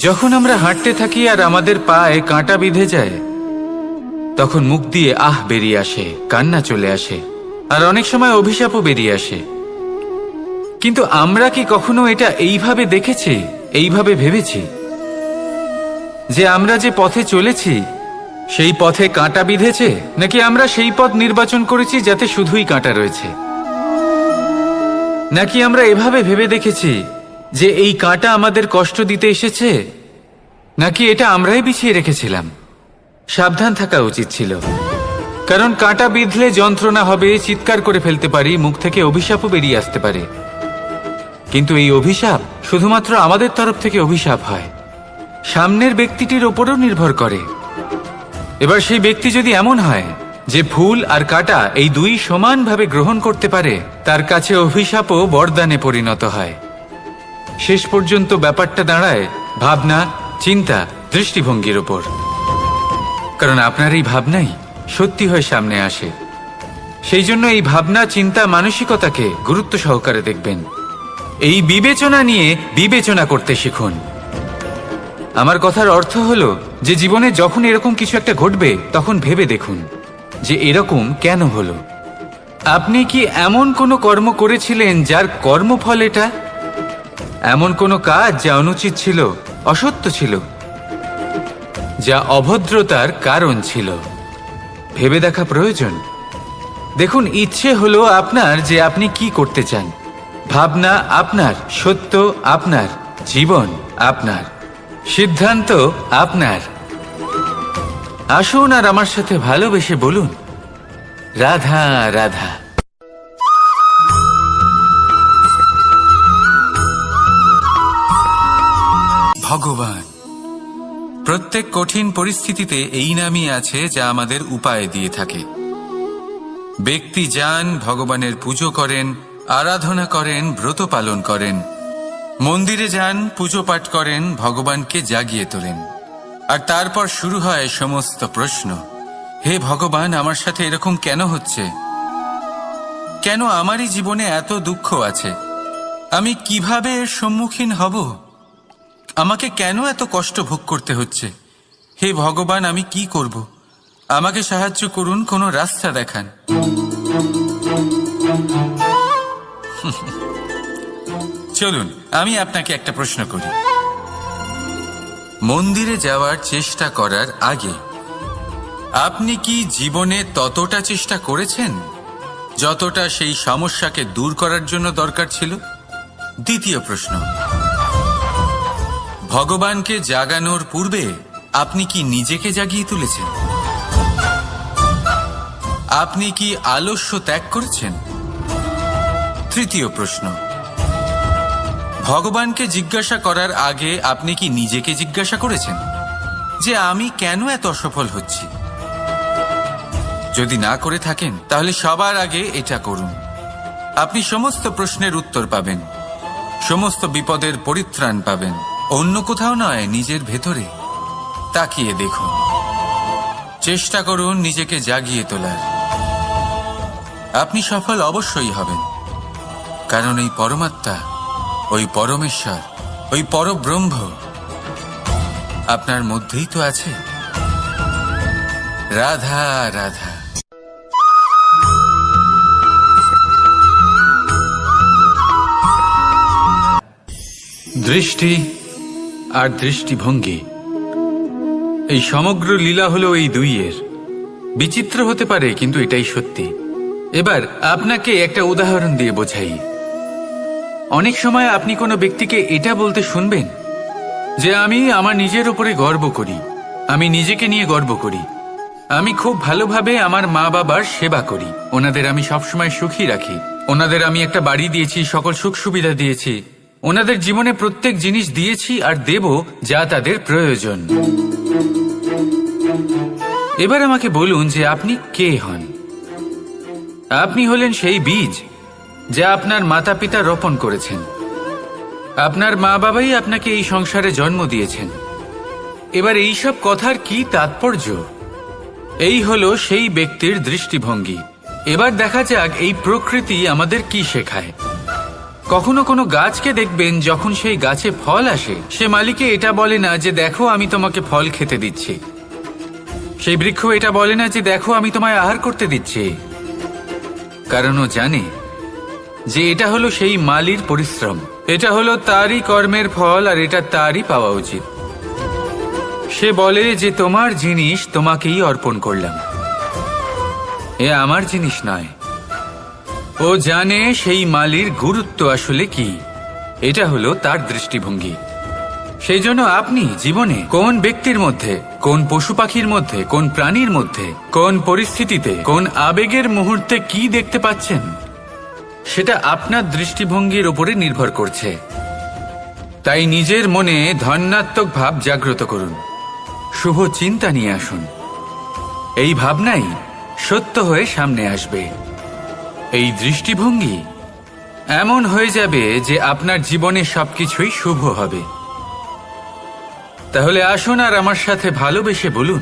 যখন আমরা হাঁটতে থাকি আর আমাদের পায়ে কাঁটা বিঁধে যায়, তখন মুখ দিয়ে আহ বেরিয়ে আসে, কান্না চলে আসে, আর অনেক সময় অভিশাপও বেরিয়ে আসে। কিন্তু আমরা কি কখনো এটা এইভাবে দেখেছি, এইভাবে ভেবেছি যে আমরা যে পথে চলেছি সেই পথে কাঁটা বিঁধেছে, নাকি আমরা সেই পথ নির্বাচন করেছি যাতে শুধুই কাঁটা রয়েছে? নাকি আমরা এভাবে ভেবে দেখেছি যে এই কাঁটা আমাদের কষ্ট দিতে এসেছে, নাকি এটা আমরাই বিছিয়ে রেখেছিলাম? সাবধান থাকা উচিত ছিল, কারণ কাঁটা বিঁধলে যন্ত্রণা হবে, চিৎকার করে ফেলতে পারি, মুখ থেকে অভিশাপও বেরিয়ে আসতে পারে। কিন্তু এই অভিশাপ শুধুমাত্র আমাদের তরফ থেকে অভিশাপ হয়, সামনের ব্যক্তিটির ওপরও নির্ভর করে। এবার সেই ব্যক্তি যদি এমন হয় যে ফুল আর কাঁটা এই দুই সমানভাবে গ্রহণ করতে পারে, তার কাছে অভিশাপও বরদানে পরিণত হয়। শেষ পর্যন্ত ব্যাপারটা দাঁড়ায় ভাবনা, চিন্তা, দৃষ্টিভঙ্গির ওপর। কারণ আপনার এই ভাবনাই সত্যি হয়ে সামনে আসে। সেই জন্য এই ভাবনা, চিন্তা, মানসিকতাকে গুরুত্ব সহকারে দেখবেন। এই বিবেচনা নিয়ে বিবেচনা করতে শিখুন। আমার কথার অর্থ হলো যে জীবনে যখন এরকম কিছু একটা ঘটবে, তখন ভেবে দেখুন যে এরকম কেন হলো। আপনি কি এমন কোনো কর্ম করেছিলেন যার কর্মফল এটা? এমন কোনো কাজ যা অনুচিত ছিল, অসত্য ছিল, যা অভদ্রতার কারণ ছিল? ভেবে দেখা প্রয়োজন। দেখুন, ইচ্ছে হলো আপনার যে আপনি কি করতে চান, ভাবনা আপনার, সত্য আপনার, জীবন আপনার, সিদ্ধান্ত আপনার। আসুন আর আমার সাথে ভালোবেসে বলুন, রাধা রাধা। ভগবান প্রত্যেক কঠিন পরিস্থিতিতে এই নামই আছে যা আমাদের উপায় দিয়ে থাকে। ব্যক্তি যান, ভগবানের পুজো করেন, আরাধনা করেন, ব্রত পালন করেন, মন্দিরে যান, পুজো পাঠ করেন, ভগবানকে জাগিয়ে তোলেন। আর তারপর শুরু হয় সমস্ত প্রশ্ন। হে ভগবান, আমার সাথে এরকম কেন হচ্ছে? কেন আমারই জীবনে এত দুঃখ আছে? আমি কিভাবে এর সম্মুখীন হব? আমাকে কেন এত কষ্ট ভোগ করতে হচ্ছে? হে ভগবান, আমি কি করব? আমাকে সাহায্য করুন, কোনো রাস্তা দেখান। চলুন আমি আপনাকে একটা প্রশ্ন করি। মন্দিরে যাওয়ার চেষ্টা করার আগে আপনি কি জীবনে ততটা চেষ্টা করেছেন যতটা সেই সমস্যাকে দূর করার জন্য দরকার ছিল? দ্বিতীয় প্রশ্ন, ভগবানকে জাগানোর পূর্বে আপনি কি নিজেকে জাগিয়ে তুলেছেন? আপনি কি আলস্য ত্যাগ করেছেন? তৃতীয় প্রশ্ন, ভগবানকে জিজ্ঞাসা করার আগে আপনি কি নিজেকে জিজ্ঞাসা করেছেন যে আমি কেন এত অসফল হচ্ছি? যদি না করে থাকেন, তাহলে সবার আগে এটা করুন। আপনি সমস্ত প্রশ্নের উত্তর পাবেন, সমস্ত বিপদের পরিত্রাণ পাবেন। অন্য কোথাও নয়, নিজের ভেতরে তাকিয়ে দেখুন। চেষ্টা করুন নিজেকে জাগিয়ে তোলার। আপনি সফল অবশ্যই হবেন, কারণ এই পরমাত্মা, ওই পরমেশ্বর, ওই পরব্রহ্ম আপনার মধ্যেই তো আছে। রাধা রাধা। দৃষ্টি আর দৃষ্টিভঙ্গি, এই সমগ্র লীলা হলো এই দুইয়ের। বিচিত্র হতে পারে, কিন্তু এটাই সত্যি। এবার আপনাকে একটা উদাহরণ দিয়ে বোঝাই। অনেক সময় আপনি কোনো ব্যক্তিকে এটা বলতে শুনবেন যে আমি আমার নিজের উপরে গর্ব করি, আমি নিজেকে নিয়ে গর্ব করি, আমি খুব ভালোভাবে আমার মা বাবার সেবা করি, ওনাদের আমি সবসময় সুখী রাখি, ওনাদের আমি একটা বাড়ি দিয়েছি, সকল সুখ সুবিধা দিয়েছি, ওনাদের জীবনে প্রত্যেক জিনিস দিয়েছি আর দেব যা তাদের প্রয়োজন। এবার আমাকে বলুন যে আপনি কে হন? আপনি হলেন সেই বীজ যা আপনার মাতা পিতা রোপণ করেছেন। আপনার মা বাবাই আপনাকে এই সংসারে জন্ম দিয়েছেন। এবার এইসব কথার কি তাৎপর্য? এই হলো সেই ব্যক্তির দৃষ্টিভঙ্গি। এবার দেখা যাক এই প্রকৃতি আমাদের কি শেখায়। কখনো কোনো গাছকে দেখবেন, যখন সেই গাছে ফল আসে, সে মালিকে এটা বলে না যে দেখো আমি তোমাকে ফল খেতে দিচ্ছি। সেই বৃক্ষ এটা বলে না যে দেখো আমি তোমায় আহার করতে দিচ্ছি, কারণ ও জানে যে এটা হলো সেই মালির পরিশ্রম, এটা হলো তারই কর্মের ফল, আর এটা তারই পাওয়া উচিত। সে বলে যে তোমার জিনিস তোমাকেই অর্পণ করলাম, এ আমার জিনিস নয়। ও জানে সেই মালির গুরুত্ব আসলে কি, এটা হলো তার দৃষ্টিভঙ্গি। সেই জন্য আপনি জীবনে কোন ব্যক্তির মধ্যে, কোন পশু পাখির মধ্যে, কোন প্রাণীর মধ্যে, কোন পরিস্থিতিতে, কোন আবেগের মুহূর্তে কি দেখতে পাচ্ছেন, সেটা আপনার দৃষ্টিভঙ্গির উপরে নির্ভর করছে। তাই নিজের মনে ধন্যাত্মক ভাব জাগ্রত করুন, শুভ চিন্তা নিয়ে আসুন। এই ভাবনাই সত্য হয়ে সামনে আসবে। এই দৃষ্টিভঙ্গি এমন হয়ে যাবে যে আপনার জীবনে সবকিছুই শুভ হবে। তাহলে আসুন আর আমার সাথে ভালোবেসে বলুন,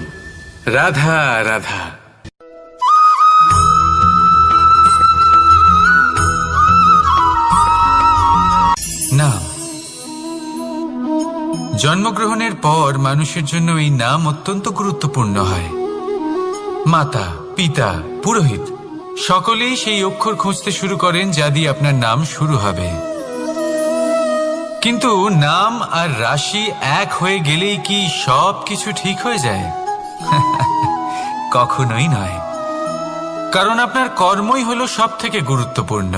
রাধা রাধা। নাম। জন্মগ্রহণের পর মানুষের জন্য এই নাম অত্যন্ত গুরুত্বপূর্ণ হয়। মাতা, পিতা, পুরোহিত সকলেই সেই অক্ষর খুঁজতে শুরু করেন যা দিয়ে আপনার নাম শুরু হবে। কিন্তু নাম আর রাশি এক হয়ে গেলেই কি সব কিছু ঠিক হয়ে যায়? কখনোই নয়, কারণ আপনার কর্মই হলো সব থেকে গুরুত্বপূর্ণ,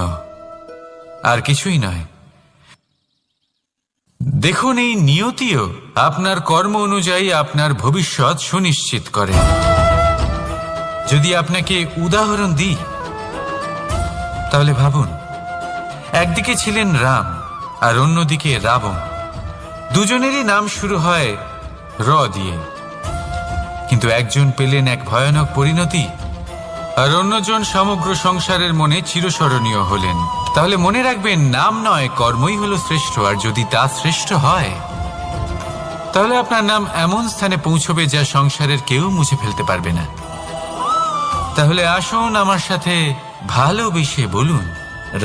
আর কিছুই নয়। দেখুন, এই নিয়তিও আপনার কর্ম অনুযায়ী আপনার ভবিষ্যৎ সুনিশ্চিত করে। যদি আপনাকে উদাহরণ দিই, তাহলে ভাবুন, একদিকে ছিলেন রাম আর অন্যদিকে রাবণ। দুজনেরই নাম শুরু হয় র দিয়ে, কিন্তু একজন পেলেন এক ভয়ানক পরিণতি, আর অন্যজন সমগ্র সংসারের মনে চিরস্মরণীয় হলেন। তাহলে মনে রাখবেন, নাম নয়, কর্মই হলো শ্রেষ্ঠ। আর যদি তা শ্রেষ্ঠ হয়, তাহলে আপনার নাম এমন স্থানে পৌঁছবে যা সংসারের কেউ মুছে ফেলতে পারবে না। তাহলে আসুন আমার সাথে ভালোবেসে বলুন,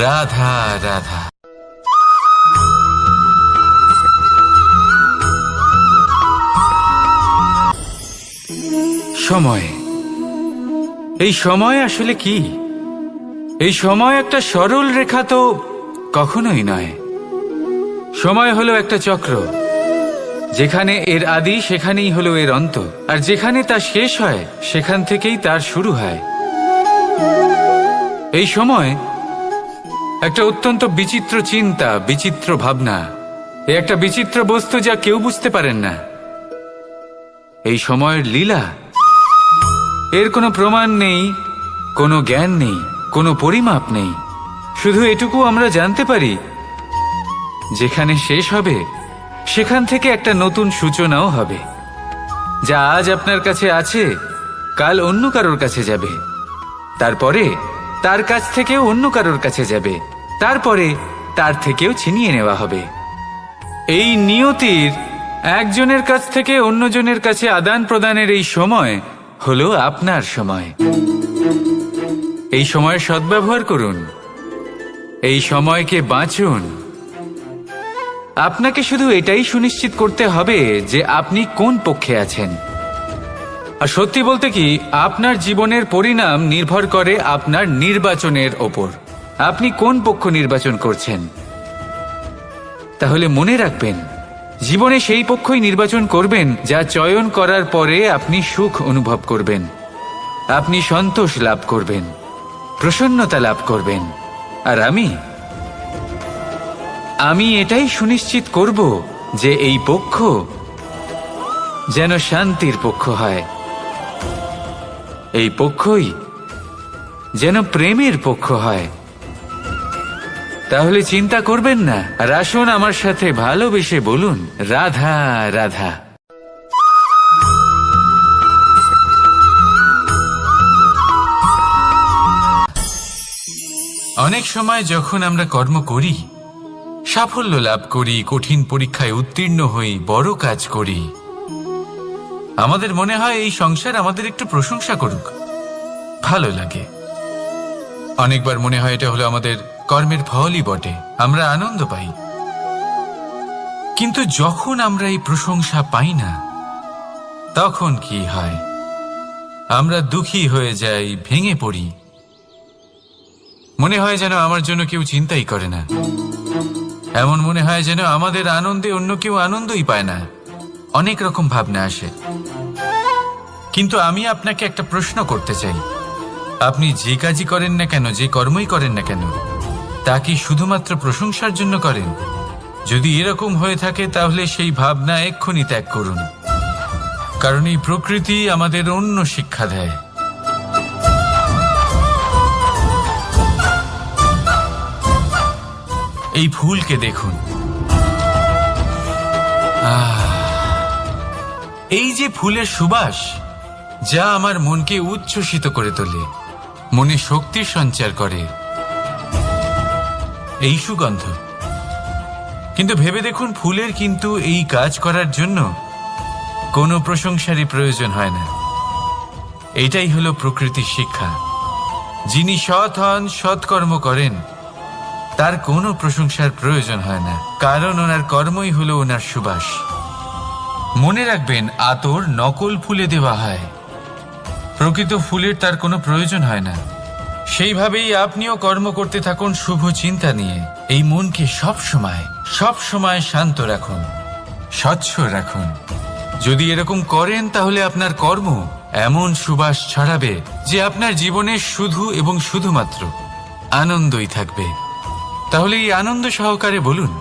রাধা রাধা। সময়। এই সময় আসলে কি? এই সময় একটা সরল রেখা তো কখনোই নয়। সময় হলো একটা চক্র, যেখানে এর আদি সেখানেই হলো এর অন্ত, আর যেখানে তা শেষ হয় সেখান থেকেই তার শুরু হয়। এই সময় একটা অত্যন্ত বিচিত্র চিন্তা, বিচিত্র ভাবনা, একটা বিচিত্র বস্তু যা কেউ বুঝতে পারেন না। এই সময়ের লীলা, এর কোনো প্রমাণ নেই, কোনো জ্ঞান নেই, কোনো পরিমাপ নেই। শুধু এটুকু আমরা জানতে পারি, যেখানে শেষ হবে সেখান থেকে একটা নতুন সূচনাও হবে। যা আজ আপনার কাছে আছে, কাল অন্য কারোর কাছে যাবে, তারপরে তার কাছ থেকেও অন্য কারোর কাছে যাবে, তারপরে তার থেকেও ছিনিয়ে নেওয়া হবে। এই নিয়তির একজনের কাছ থেকে অন্যজনের কাছে আদান প্রদানের এই সময় হলো আপনার সময়। এই সময়ের সদ্ব্যবহার করুন, এই সময়কে বাঁচুন। আপনাকে শুধু এটাই সুনিশ্চিত করতে হবে যে আপনি কোন পক্ষে আছেন। আর সত্যি বলতে কি, আপনার জীবনের পরিণাম নির্ভর করে আপনার নির্বাচনের ওপর। আপনি কোন পক্ষ নির্বাচন করছেন। তাহলে মনে রাখবেন, জীবনে সেই পক্ষই নির্বাচন করবেন যা চয়ন করার পরে আপনি সুখ অনুভব করবেন, আপনি সন্তোষ লাভ করবেন, প্রসন্নতা লাভ করবেন। আর আমি এটাই সুনিশ্চিত করব যে এই পক্ষ যেন শান্তির পক্ষ হয়, এই পক্ষই যেন প্রেমের পক্ষ হয়। তাহলে চিন্তা করবেন না, আর আসুন আমার সাথে ভালোবেসে বলুন, রাধা রাধা। অনেক সময় যখন আমরা কর্ম করি, সাফল্য লাভ করি, কঠিন পরীক্ষায় উত্তীর্ণ হই, বড় কাজ করি, আমাদের মনে হয় এই সংসার আমাদের একটু প্রশংসা করুক, ভালো লাগে। অনেকবার মনে হয় এটা হলো আমাদের কর্মের ফলই বটে, আমরা আনন্দ পাই। কিন্তু যখন আমরা এই প্রশংসা পাই না, তখন কি হয়? আমরা দুঃখী হয়ে যাই, ভেঙে পড়ি। মনে হয় যেন আমার জন্য কেউ চিন্তাই করে না। এমন মনে হয় যেন আমাদের আনন্দে অন্য কেউ আনন্দই পায় না। অনেক রকম ভাবনা আসে। কিন্তু আমি আপনাকে একটা প্রশ্ন করতে চাই, আপনি যে কাজই করেন না কেন, যে কর্মই করেন না কেন, তা কি শুধুমাত্র প্রশংসার জন্য করেন? যদি এরকম হয়ে থাকে তাহলে সেই ভাবনা এক্ষুনি ত্যাগ করুন, কারণ এই প্রকৃতি আমাদের অন্য শিক্ষা দেয়। এই ফুলকে দেখুন, এই যে ফুলের সুবাস, যা আমার মনকে উচ্ছ্বসিত করে তোলে, মনে শক্তির সঞ্চার করে, এই সুগন্ধ। কিন্তু ভেবে দেখুন, ফুলের কিন্তু এই কাজ করার জন্য কোনো প্রশংসারই প্রয়োজন হয় না। এটাই হলো প্রকৃতির শিক্ষা। যিনি সৎ হন, সৎকর্ম করেন, তার কোনো প্রশংসার প্রয়োজন হয় না, কারণ ওনার কর্মই হলো ওনার সুবাস। মনে রাখবেন, আতর নকল ফুলে দেওয়া হয়, প্রকৃত ফুলের তার কোনো প্রয়োজন হয় না। সেইভাবেই আপনিও কর্ম করতে থাকুন শুভ চিন্তা নিয়ে। এই মনকে সব সময় শান্ত রাখুন, স্বচ্ছ রাখুন। যদি এরকম করেন তাহলে আপনার কর্ম এমন সুবাস ছড়াবে যে আপনার জীবনে শুধু এবং শুধুমাত্র আনন্দই থাকবে। তাহলে এই আনন্দ সহকারে বলুন,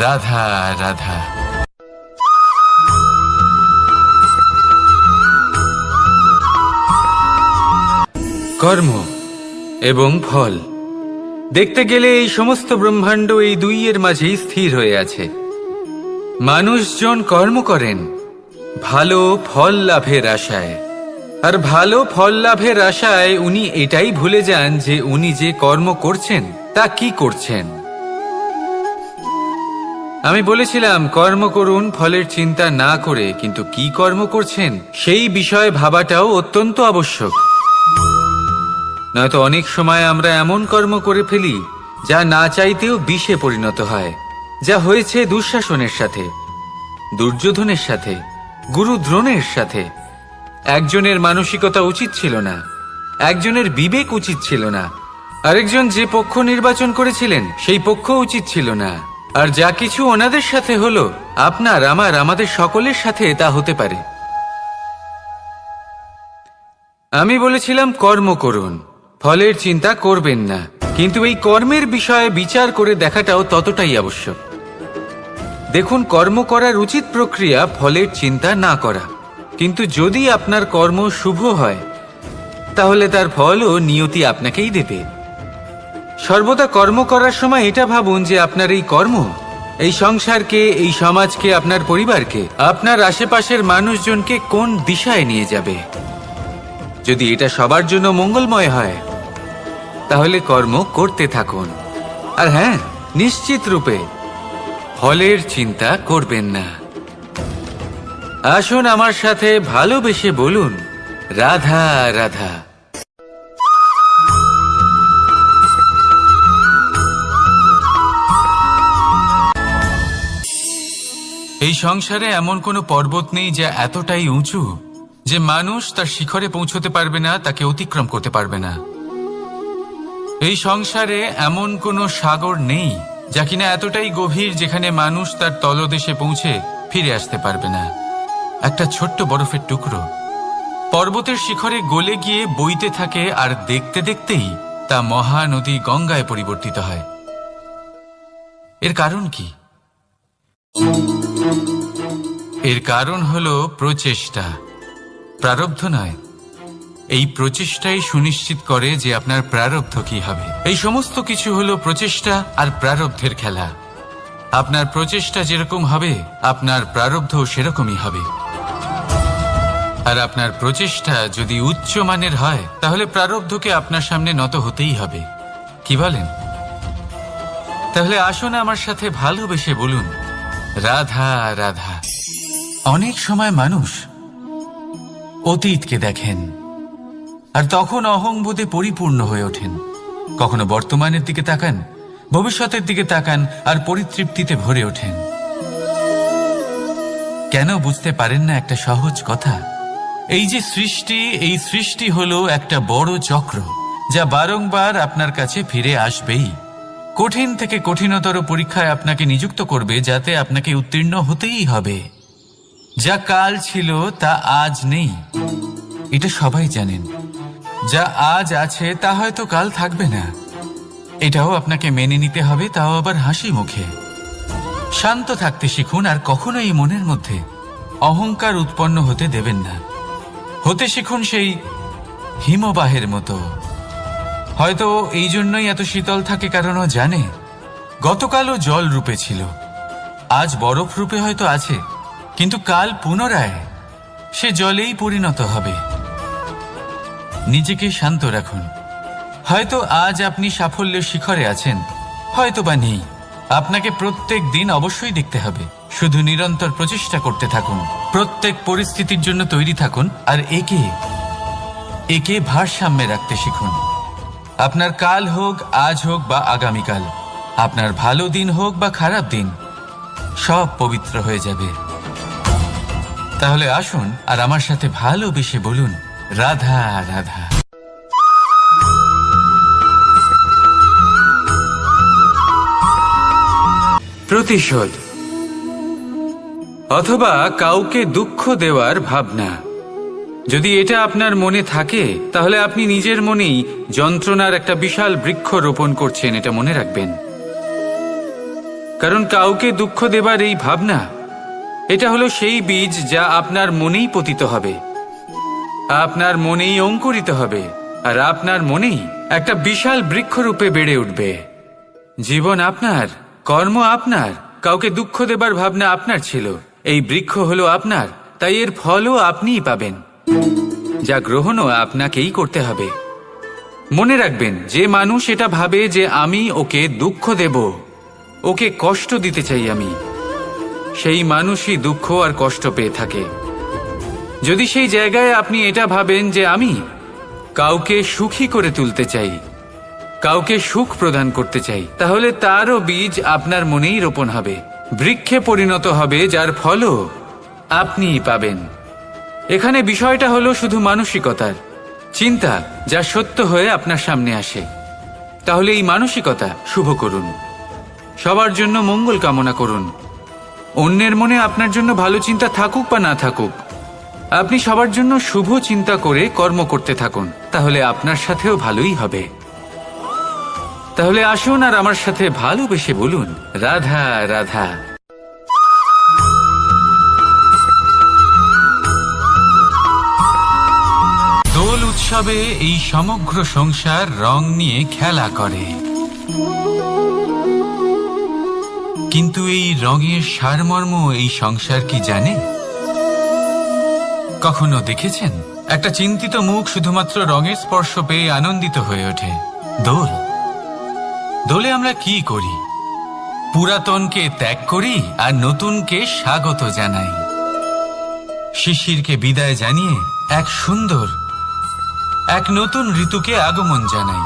রাধা রাধা। কর্ম এবং ফল দেখতে গেলে এই সমস্ত ব্রহ্মাণ্ড এই দুইয়ের মাঝেই স্থির হয়ে আছে। মানুষজন কর্ম করেন ভালো ফল লাভের আশায়, আর ভালো ফল লাভের আশায় উনি এটাই ভুলে যান যে উনি যে কর্ম করছেন তা কি করছেন। আমি বলেছিলাম কর্ম করুন ফলের চিন্তা না করে, কিন্তু কি কর্ম করছেন সেই বিষয়ে ভাবাটাও অত্যন্ত আবশ্যক। নয়তো অনেক সময় আমরা এমন কর্ম করে ফেলি যা না চাইতেও বিষে পরিণত হয়, যা হয়েছে দুঃশাসনের সাথে, দুর্যোধনের সাথে, গুরু দ্রোণের সাথে। একজনের মানসিকতা উচিত ছিল না, একজনের বিবেক উচিত ছিল না, আরেকজন যে পক্ষ নির্বাচন করেছিলেন সেই পক্ষ উচিত ছিল না। আর যা কিছু ওনাদের সাথে হলো, আপনার আমাদের সকলের সাথে তা হতে পারে। আমি বলেছিলাম কর্ম করুন, ফলের চিন্তা করবেন না, কিন্তু এই কর্মের বিষয়ে বিচার করে দেখাটাও ততটাই আবশ্যক। দেখুন, কর্ম করার উচিত প্রক্রিয়া ফলের চিন্তা না করা, কিন্তু যদি আপনার কর্ম শুভ হয় তাহলে তার ফলও নিয়তি আপনাকেই দেবে। সর্বদা কর্ম করার সময় এটা ভাবুন যে আপনার এই কর্ম এই সংসারকে, এই সমাজকে, আপনার পরিবারকে, আপনার আশেপাশের মানুষজনকে কোন দিশায় নিয়ে যাবে। যদি এটা সবার জন্য মঙ্গলময় হয় তাহলে কর্ম করতে থাকুন। আর হ্যাঁ, নিশ্চিত রূপে ফলের চিন্তা করবেন না। আসুন আমার সাথে ভালোবেসে বলুন, রাধা রাধা। এই সংসারে এমন কোনো পর্বত নেই যা এতটাই উঁচু যে মানুষ তার শিখরে পৌঁছতে পারবে না, তাকে অতিক্রম করতে পারবে না। এই সংসারে এমন কোনো সাগর নেই যা কিনা এতটাই গভীর যেখানে মানুষ তার তলদেশে পৌঁছে ফিরে আসতে পারবে না। একটা ছোট্ট বরফের টুকরো পর্বতের শিখরে গলে গিয়ে বইতে থাকে, আর দেখতে দেখতেই তা মহানদী গঙ্গায় পরিবর্তিত হয়। এর কারণ কি? এর কারণ হলো প্রচেষ্টা, প্রারব্ধ নয়। এই প্রচেষ্টাই সুনিশ্চিত করে যে আপনার প্রারব্ধ কি হবে। এই সমস্ত কিছু হলো প্রচেষ্টা আর প্রারব্ধের খেলা। আপনার প্রচেষ্টা যেরকম হবে আপনার প্রারব্ধ সেরকমই হবে। আর আপনার প্রচেষ্টা যদি উচ্চ মানের হয় তাহলে প্রারব্ধকে আপনার সামনে নত হতেই হবে। কি বলেন? তাহলে আসুন আমার সাথে ভালোবেসে বলুন, রাধা রাধা। অনেক সময় মানুষ অতীতকে দেখেন আর তখন অহংবোধে পরিপূর্ণ হয়ে ওঠেন। কখনো বর্তমানের দিকে তাকান ভবিষ্যতের দিকে তাকান আর পরিতৃপ্তিতে ভরে ওঠেন। কেন বুঝতে পারেন না একটা সহজ কথা? এই যে সৃষ্টি, এই সৃষ্টি হলো একটা বড় চক্র, যা বারংবার আপনার কাছে ফিরে আসবেই। কঠিন থেকে কঠিনতর পরীক্ষায় আপনাকে নিযুক্ত করবে, যাতে আপনাকে উত্তীর্ণ হতেই হবে। যা কাল ছিল তা আজ নেই, এটা সবাই জানেন। যা আজ আছে তা হয়তো কাল থাকবে না, এটাও আপনাকে মেনে নিতে হবে, তাও আবার হাসি মুখে। শান্ত থাকতে শিখুন আর কখনোই মনের মধ্যে অহংকার উৎপন্ন হতে দেবেন না। হতে শিখুন সেই হিমবাহের মতো। হয়তো এই জন্যই এত শীতল থাকে, কারণ ও জানে গতকালও জল রূপে ছিল, আজ বরফ রূপে হয়তো আছে, কিন্তু কাল পুনরায় সে জলেই পরিণত হবে। নিজেকে শান্ত রাখুন। হয়তো আজ আপনি সাফল্যের শিখরে আছেন, হয়তো বা নেই। আপনাকে প্রত্যেক দিন অবশ্যই দেখতে হবে। শুধু নিরন্তর প্রচেষ্টা করতে থাকুন, প্রত্যেক পরিস্থিতির জন্য তৈরি থাকুন, আর একে ভারসাম্যে রাখতে শিখুন। আপনার কাল হোক, আজ হোক বা আগামীকাল, আপনার ভালো দিন হোক বা খারাপ দিন, সব পবিত্র হয়ে যাবে। তাহলে আসুন আর আমার সাথে ভালোবেসে বলুন, রাধা রাধা। প্রতিশোধ অথবা কাউকে দুঃখ দেওয়ার ভাবনা, যদি এটা আপনার মনে থাকে, তাহলে আপনি নিজের মনেই যন্ত্রণার একটা বিশাল বৃক্ষ রোপণ করছেন, এটা মনে রাখবেন। কারণ কাউকে দুঃখ দেবার এই ভাবনা, এটা হলো সেই বীজ যা আপনার মনেই পতিত হবে, আপনার মনেই অঙ্কুরিত হবে, আর আপনার মনেই একটা বিশাল বৃক্ষরূপে বেড়ে উঠবে। জীবন আপনার, কর্ম আপনার, কাউকে দুঃখ দেবার ভাবনা আপনার ছিল, এই বৃক্ষ হলো আপনার, তাই এর ফলও আপনিই পাবেন, যা গ্রহণও আপনাকেই করতে হবে। মনে রাখবেন, যে মানুষ এটা ভাবে যে আমি ওকে দুঃখ দেব, ওকে কষ্ট দিতে চাই আমি, সেই মানুষই দুঃখ আর কষ্ট পেয়ে থাকে। যদি সেই জায়গায় আপনি এটা ভাবেন যে আমি কাউকে সুখী করে তুলতে চাই, কাউকে সুখ প্রদান করতে চাই, তাহলে তারও বীজ আপনার মনেই রোপণ হবে, বৃক্ষে পরিণত হবে, যার ফলও আপনিই পাবেন। এখানে বিষয়টা হলো শুধু মানসিকতার চিন্তা, যা সত্য হয়ে আপনার সামনে আসে। তাহলে এই মানসিকতা শুভ করুন, সবার জন্য মঙ্গল কামনা করুন। অন্যের মনে আপনার জন্য ভালো চিন্তা থাকুক বা না থাকুক, আপনি সবার জন্য শুভ চিন্তা করে কর্ম করতে থাকুন, তাহলে আপনার সাথেও ভালোই হবে। তাহলে আসুন আর আমার সাথে ভালোবেসে বলুন, রাধা রাধা। দোল উৎসবে এই সমগ্র সংসার রং নিয়ে খেলা করে, কিন্তু এই রঙের সারমর্ম এই সংসার কি জানে? কখনো দেখেছেন একটা চিন্তিত মুখ শুধুমাত্র রঙের স্পর্শ পেয়ে আনন্দিত হয়ে ওঠে? দোলে আমরা কি করি? পুরাতনকে ত্যাগ করি আর নতুনকে স্বাগত জানাই। শিশিরকে বিদায় জানিয়ে এক নতুন ঋতুকে আগমন জানাই।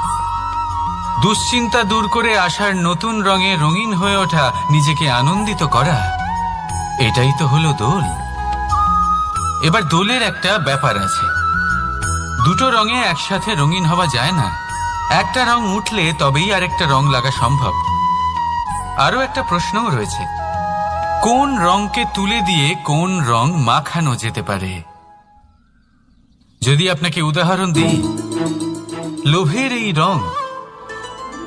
দুশ্চিন্তা দূর করে আসার নতুন রঙে রঙিন হয়ে ওঠা, নিজেকে আনন্দিত করা, এটাই তো হলো দোল। এবার দোলের একটা ব্যাপার আছে, দুটো রঙে একসাথে রঙিন হওয়া যায় না। একটা রং উঠলে তবেই আরেকটা রং লাগা সম্ভব। আরো একটা প্রশ্নও রয়েছে, কোন রংকে তুলে দিয়ে কোন রং মাখানো যেতে পারে? যদি আপনাকে উদাহরণ দিই, লোভের এই রং,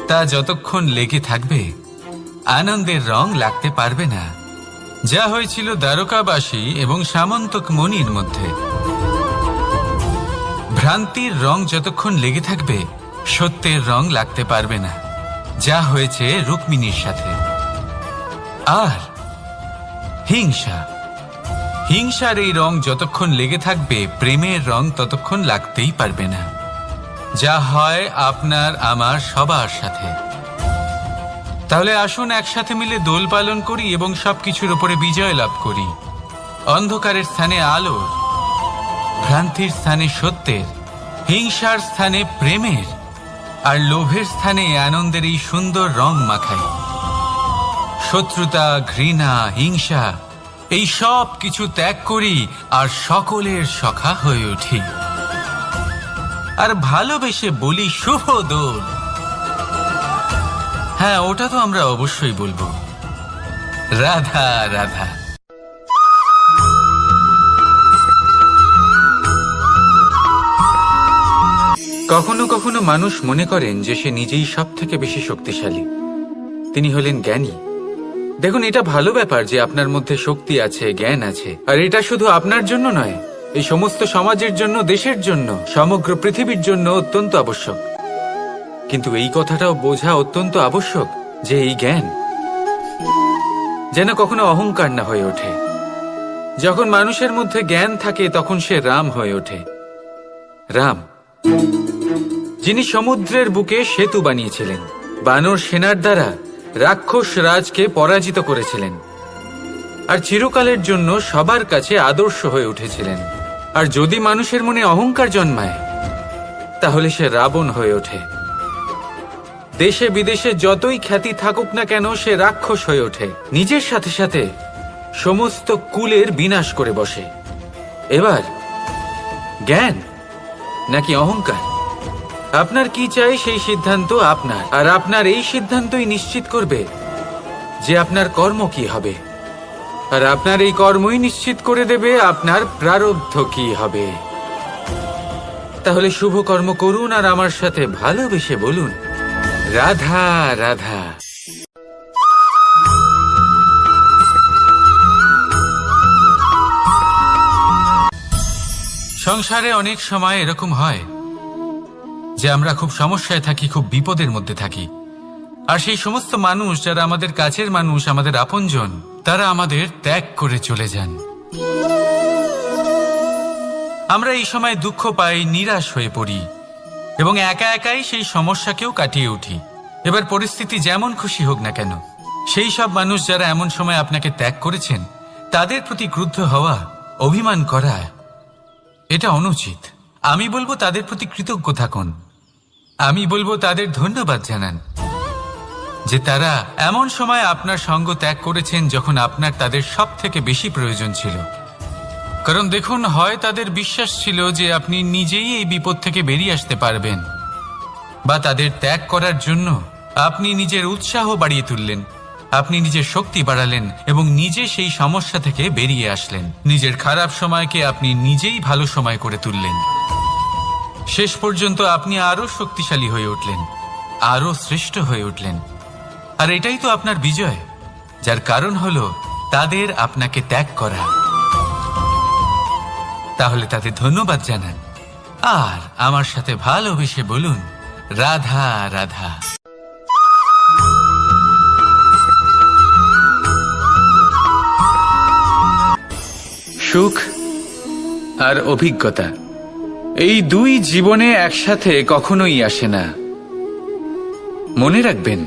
তা যতক্ষণ লেগে থাকবে আনন্দের রং লাগতে পারবে না, যা হয়েছিল দ্বারকাবাসী এবং সামন্তক মণির মধ্যে। ভ্রান্তির রং যতক্ষণ লেগে থাকবে সত্যের রং লাগতে পারবে না, যা হয়েছে রুক্মিণীর সাথে। আর হিংসার এই রং যতক্ষণ লেগে থাকবে প্রেমের রং ততক্ষণ লাগতেই পারবে না, যা হয় আপনার আমার সবার সাথে। তাহলে আসুন একসাথে মিলে দোল পালন করি এবং সবকিছুর উপরে বিজয় লাভ করি। অন্ধকারের স্থানে আলোর, ভ্রান্তির স্থানে সত্যের, হিংসার স্থানে প্রেমের, আর লোভের স্থানে আনন্দের এই সুন্দর রং মাখাই। শত্রুতা, ঘৃণা, হিংসা এই সব কিছু ত্যাগ করি আর সকলের সখা হয়ে উঠি। আর ভালোবেসে বলি শুভ দোল। হ্যাঁ, ওটা তো আমরা অবশ্যই বলবো, রাধা রাধা। কখনো কখনো মানুষ মনে করেন যে সে নিজেই সব থেকে বেশি শক্তিশালী, তিনি হলেন জ্ঞানী। দেখুন, এটা ভালো ব্যাপার যে আপনার মধ্যে শক্তি আছে, জ্ঞান আছে, আর এটা শুধু আপনার জন্য নয়, এই সমস্ত সমাজের জন্য, দেশের জন্য, সমগ্র পৃথিবীর জন্য অত্যন্ত আবশ্যক। কিন্তু এই কথাটাও বোঝা অত্যন্ত আবশ্যক যে এই জ্ঞান যেন কখনো অহংকার না হয়ে ওঠে। যখন মানুষের মধ্যে জ্ঞান থাকে তখন সে রাম হয়ে ওঠে। রাম, যিনি সমুদ্রের বুকে সেতু বানিয়েছিলেন, বানর সেনার দ্বারা রাক্ষস রাজকে পরাজিত করেছিলেন, আর চিরকালের জন্য সবার কাছে আদর্শ হয়ে উঠেছিলেন। আর যদি মানুষের মনে অহংকার জন্মায় তাহলে সে রাবণ হয়ে ওঠে। দেশে বিদেশে যতই খ্যাতি থাকুক না কেন, সে রাক্ষস হয়ে ওঠে, নিজের সাথে সাথে সমস্ত কুলের বিনাশ করে বসে। এবার জ্ঞান নাকি অহংকার, আপনার কি চাই সেই সিদ্ধান্ত আপনার, আর আপনার এই সিদ্ধান্তই নিশ্চিত করবে যে আপনার কর্ম কি হবে, আর আপনার এই কর্মই নিশ্চিত করে দেবে আপনার প্রারব্ধ কি হবে। তাহলে শুভ কর্ম করুন আর আমার সাথে ভালোবেসে বলুন, রাধা রাধা। সংসারে অনেক সময় এরকম হয় যে আমরা খুব সমস্যায় থাকি, খুব বিপদের মধ্যে থাকি, আর সেই সমস্ত মানুষ যারা আমাদের কাছের মানুষ, আমাদের আপনজন, তারা আমাদের ত্যাগ করে চলে যান। আমরা এই সময় দুঃখ পাই, নিরাশ হয়ে পড়ি এবং একা একাই সেই সমস্যাকেও কাটিয়ে উঠি। এবার পরিস্থিতি যেমন খুশি হোক না কেন, সেই সব মানুষ যারা এমন সময় আপনাকে ত্যাগ করেছেন তাদের প্রতি ক্রুদ্ধ হওয়া, অভিমান করা, এটা অনুচিত। আমি বলবো তাদের প্রতি কৃতজ্ঞ থাকুন। আমি বলবো তাদের ধন্যবাদ জানান যে তারা এমন সময় আপনার সঙ্গ ত্যাগ করেছেন যখন আপনার তাদের সব থেকে বেশি প্রয়োজন ছিল। কারণ দেখুন, হয় তাদের বিশ্বাস ছিল যে আপনি নিজেই এই বিপদ থেকে বেরিয়ে আসতে পারবেন, বা তাদের ত্যাগ করার জন্য আপনি নিজের উৎসাহ বাড়িয়ে তুললেন, আপনি নিজের শক্তি বাড়ালেন এবং নিজে সেই সমস্যা থেকে বেরিয়ে আসলেন। নিজের খারাপ সময়কে আপনি নিজেই ভালো সময় করে তুললেন। শেষ পর্যন্ত আপনি আরো শক্তিশালী হয়ে উঠলেন, আরো শ্রেষ্ঠ হয়ে উঠলেন। আর এটাই তো আপনার বিজয়, যার কারণ হলো তাদের আপনাকে ত্যাগ করা। তাহলে তাদের ধন্যবাদ জানান আর আমার সাথে ভালোবেসে বলুন, রাধা রাধা। সুখ আর অভিজ্ঞতা, এই দুই জীবনে একসাথে কখনোই আসে না। মনে রাখবেন,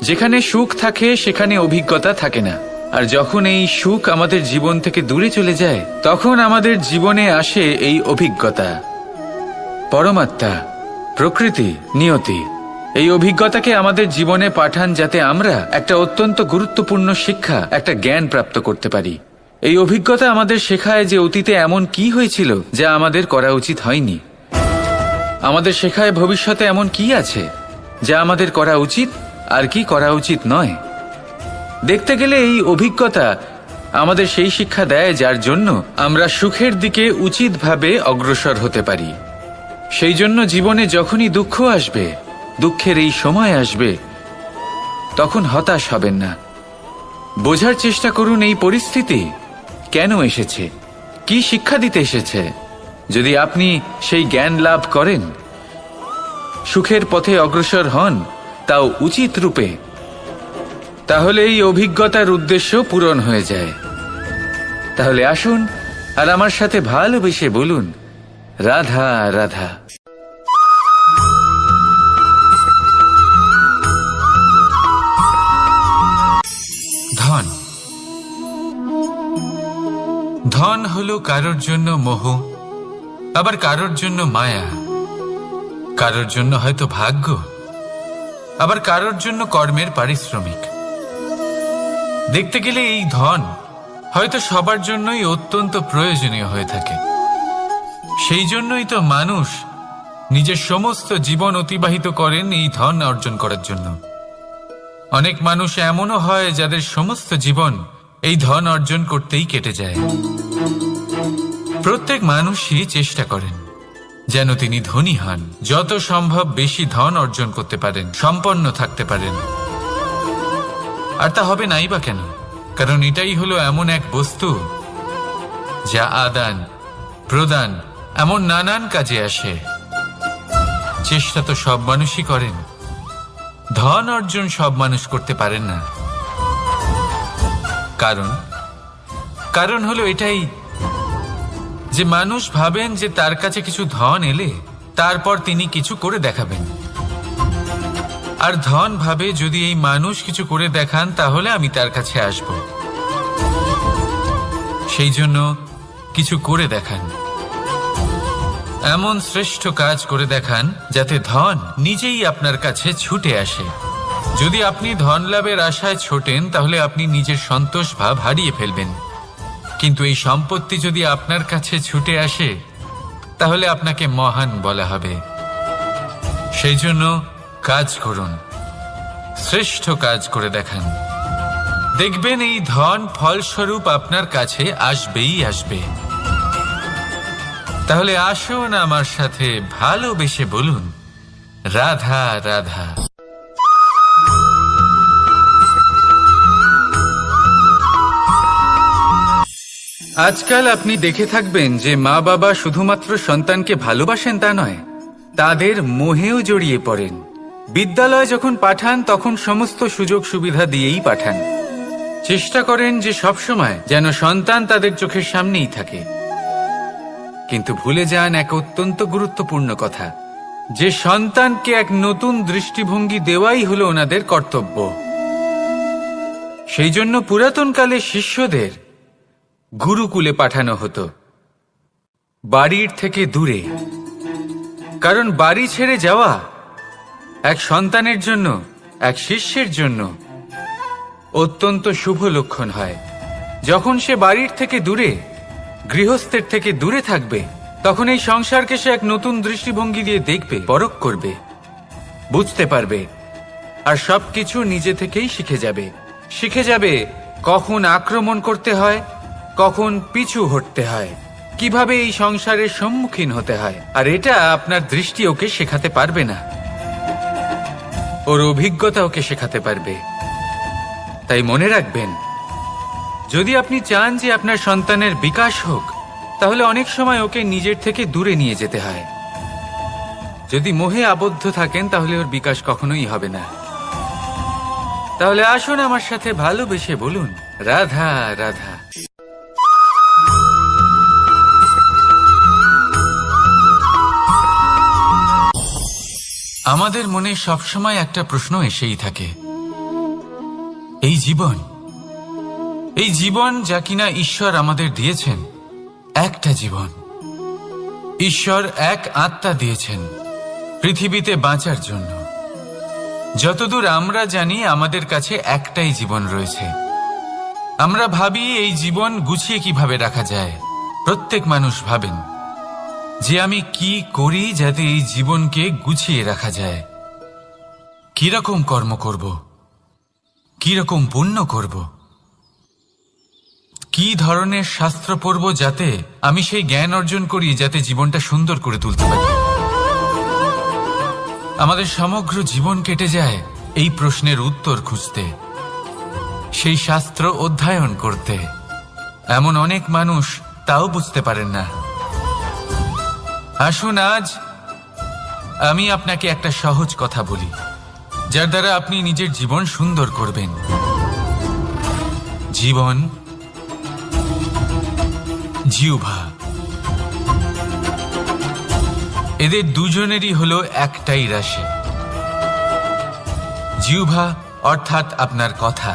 যেখানে সুখ থাকে সেখানে অভিজ্ঞতা থাকে না। আর যখন এই সুখ আমাদের জীবন থেকে দূরে চলে যায়, তখন আমাদের জীবনে আসে এই অভিজ্ঞতা। পরমাত্মা, প্রকৃতি, নিয়তি এই অভিজ্ঞতাকে আমাদের জীবনে পাঠান যাতে আমরা একটা অত্যন্ত গুরুত্বপূর্ণ শিক্ষা, একটা জ্ঞান প্রাপ্ত করতে পারি। এই অভিজ্ঞতা আমাদের শেখায় যে অতীতে এমন কি হয়েছিল যা আমাদের করা উচিত হয়নি। আমাদের শেখায় ভবিষ্যতে এমন কি আছে যা আমাদের করা উচিত আর কি করা উচিত নয়। দেখতে গেলে এই অভিজ্ঞতা আমাদের সেই শিক্ষা দেয় যার জন্য আমরা সুখের দিকে উচিতভাবে অগ্রসর হতে পারি। সেই জন্য জীবনে যখনই দুঃখ আসবে, দুঃখের এই সময় আসবে, তখন হতাশ হবেন না। বোঝার চেষ্টা করুন এই পরিস্থিতি কেন এসেছে, কি শিক্ষা দিতে এসেছে। যদি আপনি সেই জ্ঞান লাভ করেন, সুখের পথে অগ্রসর হন, তাও উচিত রূপে, তাহলে এই অভিজ্ঞতার উদ্দেশ্য পূরণ হয়ে যায়। তাহলে আসুন আর আমার সাথে ভালোবেসে বলুন, রাধা রাধা। ধন, ধন হলো কারোর জন্য মোহ, আবার কারোর জন্য মায়া। কারোর জন্য হয়তো ভাগ্য, আবার কারোর জন্য কর্মের পারিশ্রমিক। দেখতে গেলে এই ধন হয়তো সবার জন্যই অত্যন্ত প্রয়োজনীয় হয়ে থাকে। সেই জন্যই তো মানুষ নিজের সমস্ত জীবন অতিবাহিত করেন এই ধন অর্জন করার জন্য। অনেক মানুষ এমনও হয় যাদের সমস্ত জীবন এই ধন অর্জন করতেই কেটে যায়। প্রত্যেক মানুষই চেষ্টা করেন যেন তিনি ধনী হন, যত সম্ভব বেশি ধন অর্জন করতে পারেন, সম্পন্ন থাকতে পারেন। আর তা হবে নাই বা কেন? কারণ এটাই হলো এমন এক বস্তু যা আদান প্রদান এমন নানান কাজে আসে। চেষ্টা তো সব মানুষই করেন, ধন অর্জন সব মানুষ করতে পারেন না। কারণ হলো এটাই যে মানুষ ভাবেন যে তার কাছে কিছু ধন এলে তারপর তিনি কিছু করে দেখাবেন, আর ধন ভাবে যদি এই মানুষ কিছু করে দেখান তাহলে আমি তার কাছে আসব। সেই জন্য কিছু করে দেখান, এমন শ্রেষ্ঠ কাজ করে দেখান যাতে ধন নিজেই আপনার কাছে ছুটে আসে। যদি আপনি ধন লাভের আশায় ছোটেন তাহলে আপনি নিজের সন্তোষ ভাব হারিয়ে ফেলবেন, কিন্তু এই সম্পত্তি যদি আপনার কাছে ছুটে আসে তাহলে আপনাকে মহান বলা হবে। সেই জন্য কাজ করুন, শ্রেষ্ঠ কাজ করে দেখান, দেখবেন এই ধন ফলস্বরূপ আপনার কাছে আসবেই আসবে। তাহলে আসুন আমার সাথে ভালোবেসে বলুন, রাধা রাধা। আজকাল আপনি দেখে থাকবেন যে মা বাবা শুধুমাত্র সন্তানকে ভালোবাসেন তা নয়, তাদের মোহেও জড়িয়ে পড়েন। বিদ্যালয়ে যখন পাঠান তখন সমস্ত সুযোগ সুবিধা দিয়েই পাঠান। চেষ্টা করেন যে সবসময় যেন সন্তান তাদের চোখের সামনেই থাকে। কিন্তু ভুলে যান এক অত্যন্ত গুরুত্বপূর্ণ কথা, যে সন্তানকে এক নতুন দৃষ্টিভঙ্গি দেওয়াই হলো ওনাদের কর্তব্য। সেই জন্য পুরাতনকালে শিষ্যদের গুরুকুলে পাঠানো হতো, বাড়ির থেকে দূরে। কারণ বাড়ি ছেড়ে যাওয়া এক সন্তানের জন্য, এক শিষ্যের জন্য অত্যন্ত শুভ লক্ষণ হয়। যখন সে বাড়ির থেকে দূরে, গৃহস্থের থেকে দূরে থাকবে, তখন এই সংসারকে সে এক নতুন দৃষ্টিভঙ্গি দিয়ে দেখবে, পরখ করবে, বুঝতে পারবে, আর সবকিছু নিজে থেকেই শিখে যাবে কখন আক্রমণ করতে হয়, কখন পিছু হটতে হয়, কিভাবে এই সংসারের সম্মুখীন হতে হয়। আর এটা আপনার দৃষ্টি ওকে শেখাতে পারবে না, ওর অভিজ্ঞতা ওকে শেখাতে পারবে। তাই মনে রাখবেন, যদি আপনি চান যে আপনার সন্তানের বিকাশ হোক, তাহলে অনেক সময় ওকে নিজের থেকে দূরে নিয়ে যেতে হয়। যদি মোহে আবদ্ধ থাকেন তাহলে ওর বিকাশ কখনোই হবে না। তাহলে আসুন আমার সাথে ভালোবেসে বলুন, রাধা রাধা। আমাদের মনে সবসময় একটা প্রশ্ন এসেই থাকে, এই জীবন যা কিনা ঈশ্বর আমাদের দিয়েছেন, একটা জীবন। ঈশ্বর এক আত্মা দিয়েছেন পৃথিবীতে বাঁচার জন্য। যতদূর আমরা জানি আমাদের কাছে একটাই জীবন রয়েছে। আমরা ভাবি এই জীবন গুছিয়ে কিভাবে রাখা যায়। প্রত্যেক মানুষ ভাবেন যে আমি কি করি যাতে এই জীবনকে গুছিয়ে রাখা যায়, কিরকম কর্ম করব, কিরকম পুণ্য করব, কি ধরনের শাস্ত্র পড়ব যাতে আমি সেই জ্ঞান অর্জন করি যাতে জীবনটা সুন্দর করে তুলতে পারি। আমাদের সমগ্র জীবন কেটে যায় এই প্রশ্নের উত্তর খুঁজতে, সেই শাস্ত্র অধ্যয়ন করতে। এমন অনেক মানুষ তাও বুঝতে পারেন না। আসুন আজ আমি আপনাকে একটা সহজ কথা বলি, যার দ্বারা আপনি নিজের জীবন সুন্দর করবেন। জীবন, জিহ্বা, এদের দুজনেরই হলো একটাই রাশি। জিহ্বা অর্থাৎ আপনার কথা,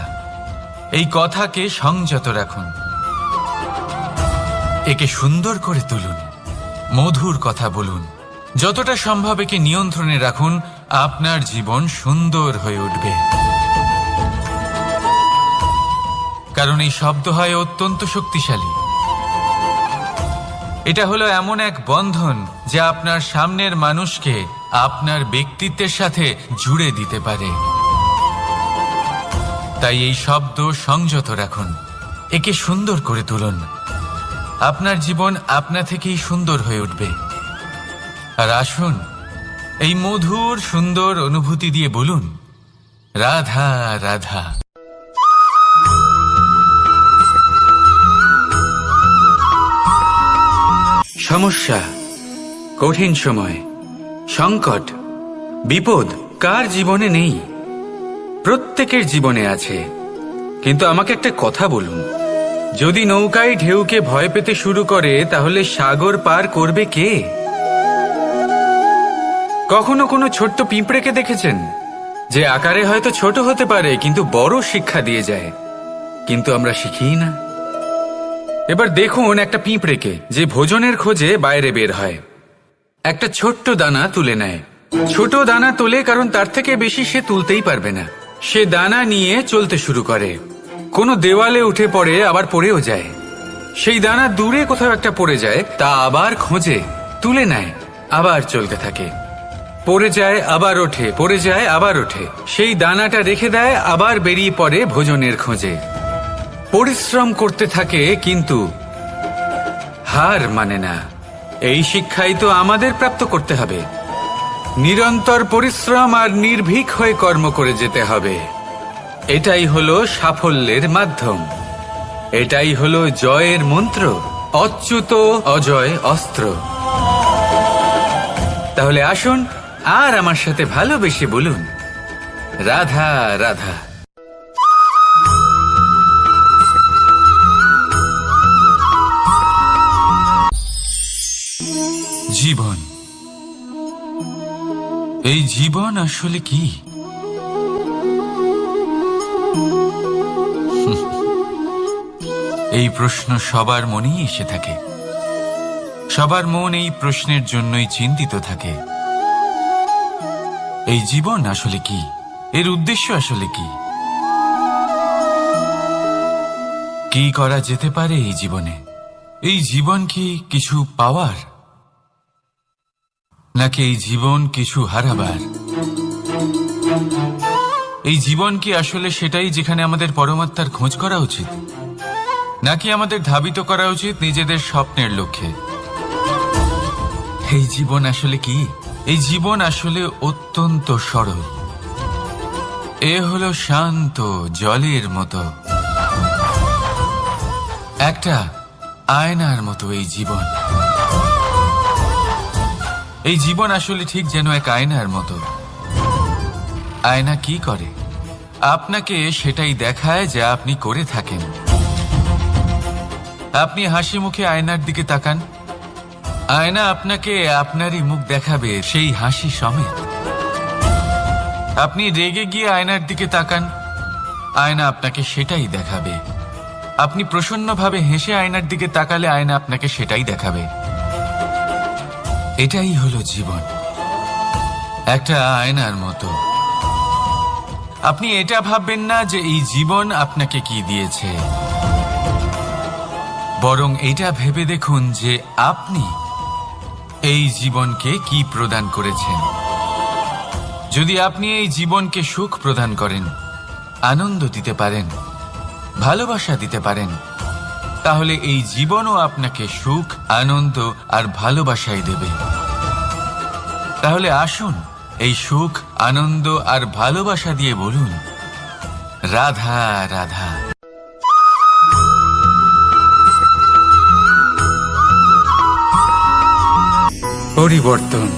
এই কথাকে সংযত রাখুন, একে সুন্দর করে তুলুন, মধুর কথা বলুন, যতটা সম্ভব একে নিয়ন্ত্রণে রাখুন, আপনার জীবন সুন্দর হয়ে উঠবে। কারণ এই শব্দ হয় অত্যন্ত শক্তিশালী। এটা হলো এমন এক বন্ধন যা আপনার সামনের মানুষকে আপনার ব্যক্তিত্বের সাথে জুড়ে দিতে পারে। তাই এই শব্দ সংযত রাখুন, একে সুন্দর করে তুলুন। আপনার জীবন আপনা থেকেই সুন্দর হয়ে উঠবে। আর আসুন, এই মধুর সুন্দর অনুভূতি দিয়ে বলুন, রাধা রাধা। সমস্যা, কঠিন সময়, সংকট, বিপদ কার জীবনে নেই? প্রত্যেকের জীবনে আছে। কিন্তু আমাকে একটা কথা বলুন, যদি নৌকায় ঢেউকে ভয় পেতে শুরু করে তাহলে সাগর পার করবে কে? কখনো কোনো ছোট্ট পিঁপড়েকে দেখেছেন যে আকারে হয়তো ছোট হতে পারে কিন্তু বড় শিক্ষা দিয়ে যায়? কিন্তু আমরা শিখিই না। এবার দেখুন একটা পিঁপড়েকে যে ভোজনের খোঁজে বাইরে বের হয়, একটা ছোট্ট দানা তুলে নেয়। ছোট দানা তোলে কারণ তার থেকে বেশি সে তুলতেই পারবে না। সে দানা নিয়ে চলতে শুরু করে, কোনো দেওয়ালে উঠে পড়ে, আবার পড়েও যায়। সেই দানা দূরে কোথাও একটা পড়ে যায়, তা আবার খোঁজে, তুলে নেয়, আবার চলতে থাকে। পড়ে যায় আবার ওঠে, পড়ে যায় আবার ওঠে। সেই দানাটা রেখে দেয়, আবার বেরিয়ে পড়ে ভোজনের খোঁজে। পরিশ্রম করতে থাকে কিন্তু হার মানে না। এই শিক্ষাই তো আমাদের প্রাপ্ত করতে হবে। নিরন্তর পরিশ্রম আর নির্ভীক হয়ে কর্ম করে যেতে হবে। এটাই হলো সাফল্যের মাধ্যম, এটাই হলো জয়ের মন্ত্র, অচ্যুত অজয় অস্ত্র। তাহলে আসুন আর আমার সাথে ভালোবেসে বলুন, রাধা রাধা। জীবন, এই জীবন আসলে কি? এই প্রশ্ন সবার মনেই এসে থাকে। সবার মন এই প্রশ্নের জন্যই চিন্তিত থাকে। এই জীবন আসলে কি? এর উদ্দেশ্য আসলে কি? কি করা যেতে পারে এই জীবনে? এই জীবন কি কিছু পাওয়ার, নাকি এই জীবন কিছু হারাবার? এই জীবন কি আসলে সেটাই যেখানে আমাদের পরমাত্মার খোঁজ করা উচিত, নাকি আমাদের ধাবিত করা উচিত নিজেদের স্বপ্নের লক্ষ্যে? এই জীবন আসলে কি? এই জীবন আসলে অত্যন্ত সরল। এ হলো শান্ত জলের মতো, একটা আয়নার মতো এই জীবন। এই জীবন আসলে ঠিক যেন এক আয়নার মতো। আয়না কি করে? আপনাকে সেটাই দেখায় যা আপনি করে থাকেন। আপনি হাসি মুখে আয়নার দিকে তাকান, আয়না আপনাকে আপনারই মুখ দেখাবে, সেই হাসি সমেত। আপনি রেগে গিয়ে আয়নার দিকে তাকান, আয়না আপনাকে সেটাই দেখাবে। আপনি প্রসন্নভাবে হেসে আয়নার দিকে তাকালে আয়না আপনাকে সেটাই দেখাবে। এটাই হলো জীবন, একটা আয়নার মতো। আপনি এটা ভাববেন না যে এই জীবন আপনাকে কি দিয়েছে, বরং এটা ভেবে দেখুন যে আপনি এই জীবনকে কি প্রদান করেছেন। যদি আপনি এই জীবনকে সুখ প্রদান করেন, আনন্দ দিতে পারেন, ভালোবাসা দিতে পারেন, তাহলে এই জীবনও আপনাকে সুখ, আনন্দ আর ভালোবাসাই দেবে। তাহলে আসুন এই সুখ, আনন্দ আর ভালোবাসা দিয়ে বলুন, রাধা রাধা। পরিবর্তন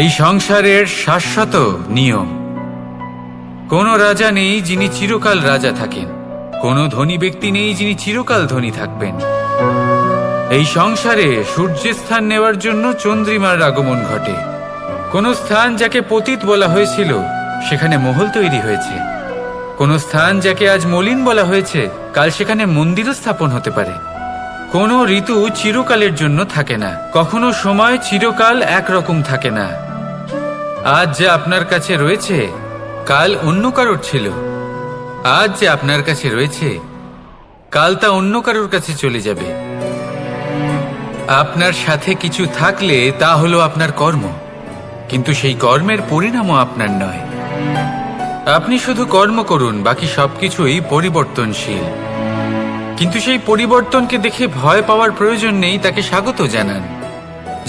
এই সংসারের শাশ্বত নিয়ম। কোনো রাজা নেই যিনি চিরকাল রাজা থাকেন, কোনো ধনী ব্যক্তি নেই যিনি চিরকাল ধনী থাকবেন। এই সংসারে সূর্যের স্থান নেওয়ার জন্য চন্দ্রিমার আগমন ঘটে। কোনো স্থান যাকে পতিত বলা হয়েছিল সেখানে মহল তৈরি হয়েছে। কোনো স্থান যাকে আজ মলিন বলা হয়েছে কাল সেখানে মন্দিরও স্থাপন হতে পারে। কোনো ঋতু চিরকালের জন্য থাকে না, কখনো সময় চিরকাল একরকম থাকে না। আজ যে আপনার কাছে রয়েছে কাল অন্য কারোর ছিল, আজ যে আপনার কাছে রয়েছে কাল তা অন্য কারোর কাছে চলে যাবে। আপনার সাথে কিছু থাকলে তা হলো আপনার কর্ম, কিন্তু সেই কর্মের পরিণামও আপনার নয়। আপনি শুধু কর্ম করুন, বাকি সবকিছুই পরিবর্তনশীল। কিন্তু সেই পরিবর্তনকে দেখে ভয় পাওয়ার প্রয়োজন নেই, তাকে স্বাগত জানান।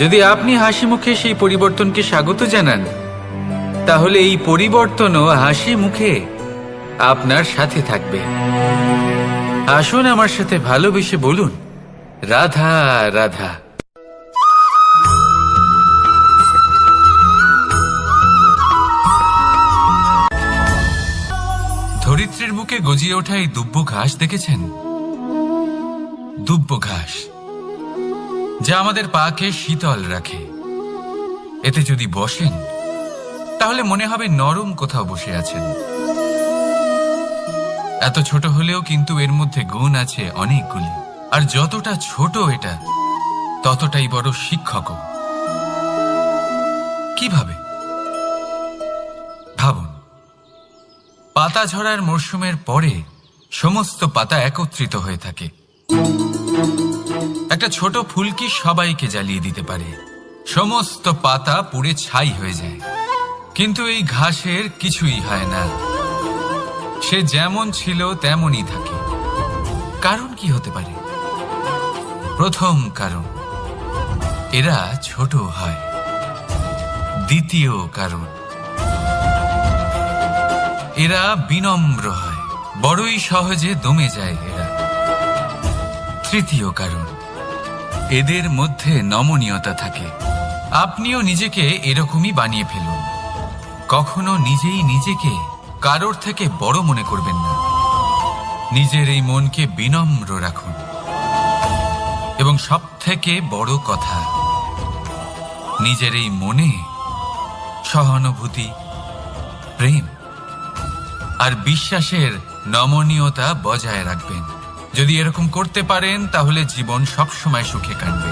যদি আপনি হাসি মুখে সেই পরিবর্তনকে স্বাগত জানান, তাহলে এই পরিবর্তনও হাসি মুখে আপনার সাথে থাকবে। আসুন আমার সাথে ভালোবেসে বলুন, রাধা রাধা। ধরিত্রীর বুকে গজিয়ে ওঠা এই দুব্ব ঘাস দেখেছেন? দুব্ব ঘাস, যা আমাদের পাকে শীতল রাখে। এতে যদি বসেন তাহলে মনে হবে নরম কোথাও বসে আছেন। এত ছোট হলেও কিন্তু এর মধ্যে গুণ আছে অনেকগুলি, আর যতটা ছোট এটা ততটাই বড় শিক্ষকও। কিভাবে? ভাবুন, পাতা ঝরার মরশুমের পরে সমস্ত পাতা একত্রিত হয়ে থাকে। একটা ছোট ফুলকি সবাইকে জ্বালিয়ে দিতে পারে, সমস্ত পাতা পুড়ে ছাই হয়ে যায়। কিন্তু এই ঘাসের কিছুই হয় না, সে যেমন ছিল তেমনই থাকে। কারণ কি হতে পারে? প্রথম কারণ, এরা ছোট হয়। দ্বিতীয় কারণ, এরা বিনম্র হয়, বড়ই সহজে দমে যায় এরা। তৃতীয় কারণ, এদের মধ্যে নমনীয়তা থাকে। আপনিও নিজেকে এরকমই বানিয়ে ফেলুন। কখনো নিজেই নিজেকে কারোর থেকে বড় মনে করবেন না। নিজের এই মনকে বিনম্র রাখুন। এবং সব থেকে বড় কথা, নিজের এই মনে সহানুভূতি, প্রেম আর বিশ্বাসের নমনীয়তা বজায় রাখবেন। যদি এরকম করতে পারেন তাহলে জীবন সবসময় সুখে কাটবে।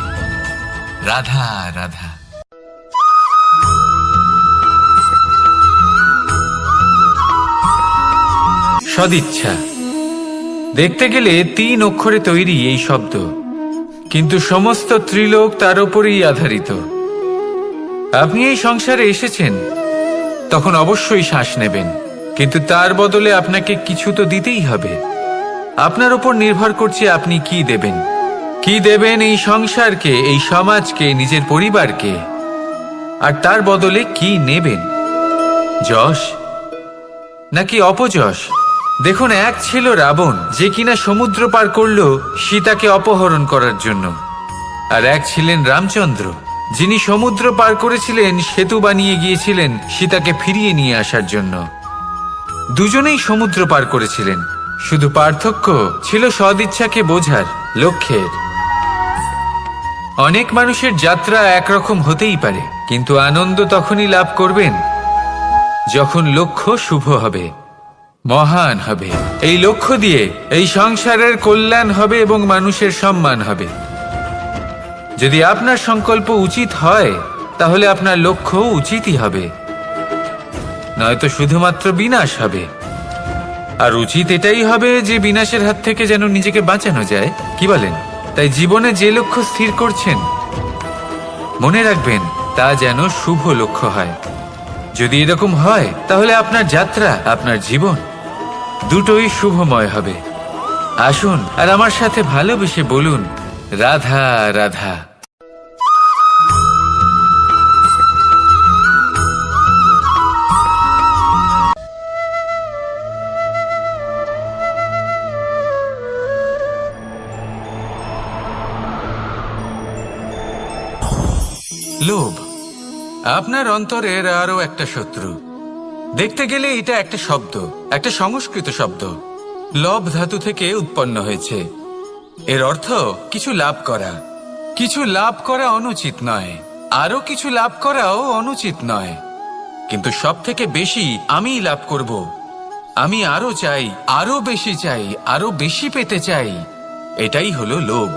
রাধা রাধা। সদিচ্ছা, দেখতে গেলে 3 অক্ষরে তৈরি এই শব্দ, কিন্তু সমস্ত ত্রিলোক তার উপরেই আধারিত। আপনি এই সংসারে এসেছেন, তখন অবশ্যই শ্বাস নেবেন, কিন্তু তার বদলে আপনাকে কিছু তো দিতেই হবে। আপনার উপর নির্ভর করছে আপনি কি দেবেন। কি দেবেন এই সংসারকে, এই সমাজকে, নিজের পরিবারকে, আর তার বদলে কি নেবেন? যশ নাকি অপযশ? দেখুন, এক ছিল রাবণ, যে কিনা সমুদ্র পার করল সীতাকে অপহরণ করার জন্য, আর এক ছিলেন রামচন্দ্র, যিনি সমুদ্র পার করেছিলেন, সেতু বানিয়ে গিয়েছিলেন সীতাকে ফিরিয়ে নিয়ে আসার জন্য। দুজনেই সমুদ্র পার করেছিলেন, শুধু পার্থক্য ছিল সদিচ্ছাকে বোঝার, লক্ষ্যের। অনেক মানুষের যাত্রা একরকম হতেই পারে, কিন্তু আনন্দ তখনই লাভ করবেন যখন লক্ষ্য শুভ হবে, মহান হবে। এই লক্ষ্য দিয়ে এই সংসারের কল্যাণ হবে এবং মানুষের সম্মান হবে। যদি আপনার সংকল্প উচিত হয়, তাহলে আপনার লক্ষ্য উচিতই হবে, নয়তো শুধুমাত্র বিনাশ হবে। আর উচিত এটাই হবে যে বিনাশের হাত থেকে যেন নিজেকে বাঁচানো যায়, কি বলেন? তাই জীবনে যে লক্ষ্য স্থির করছেন, মনে রাখবেন তা যেন শুভ লক্ষ্য হয়। যদি এরকম হয়, তাহলে আপনার যাত্রা, আপনার জীবন দুটোই শুভময় হবে। আসুন আর আমার সাথে ভালোবেসে বলুন, রাধা রাধা। লোভ আপনার অন্তরের আরো একটা শত্রু। দেখতে গেলে এটা একটা শব্দ, একটা সংস্কৃত শব্দ, লব ধাতু থেকে উৎপন্ন হয়েছে। এর অর্থ কিছু লাভ করা। কিছু লাভ করা অনুচিত নয়, আরো কিছু লাভ করাও অনুচিত নয়, কিন্তু সব থেকে বেশি আমি লাভ করব, আমি আরো চাই, আরো বেশি চাই, আরো বেশি পেতে চাই, এটাই হলো লোভ।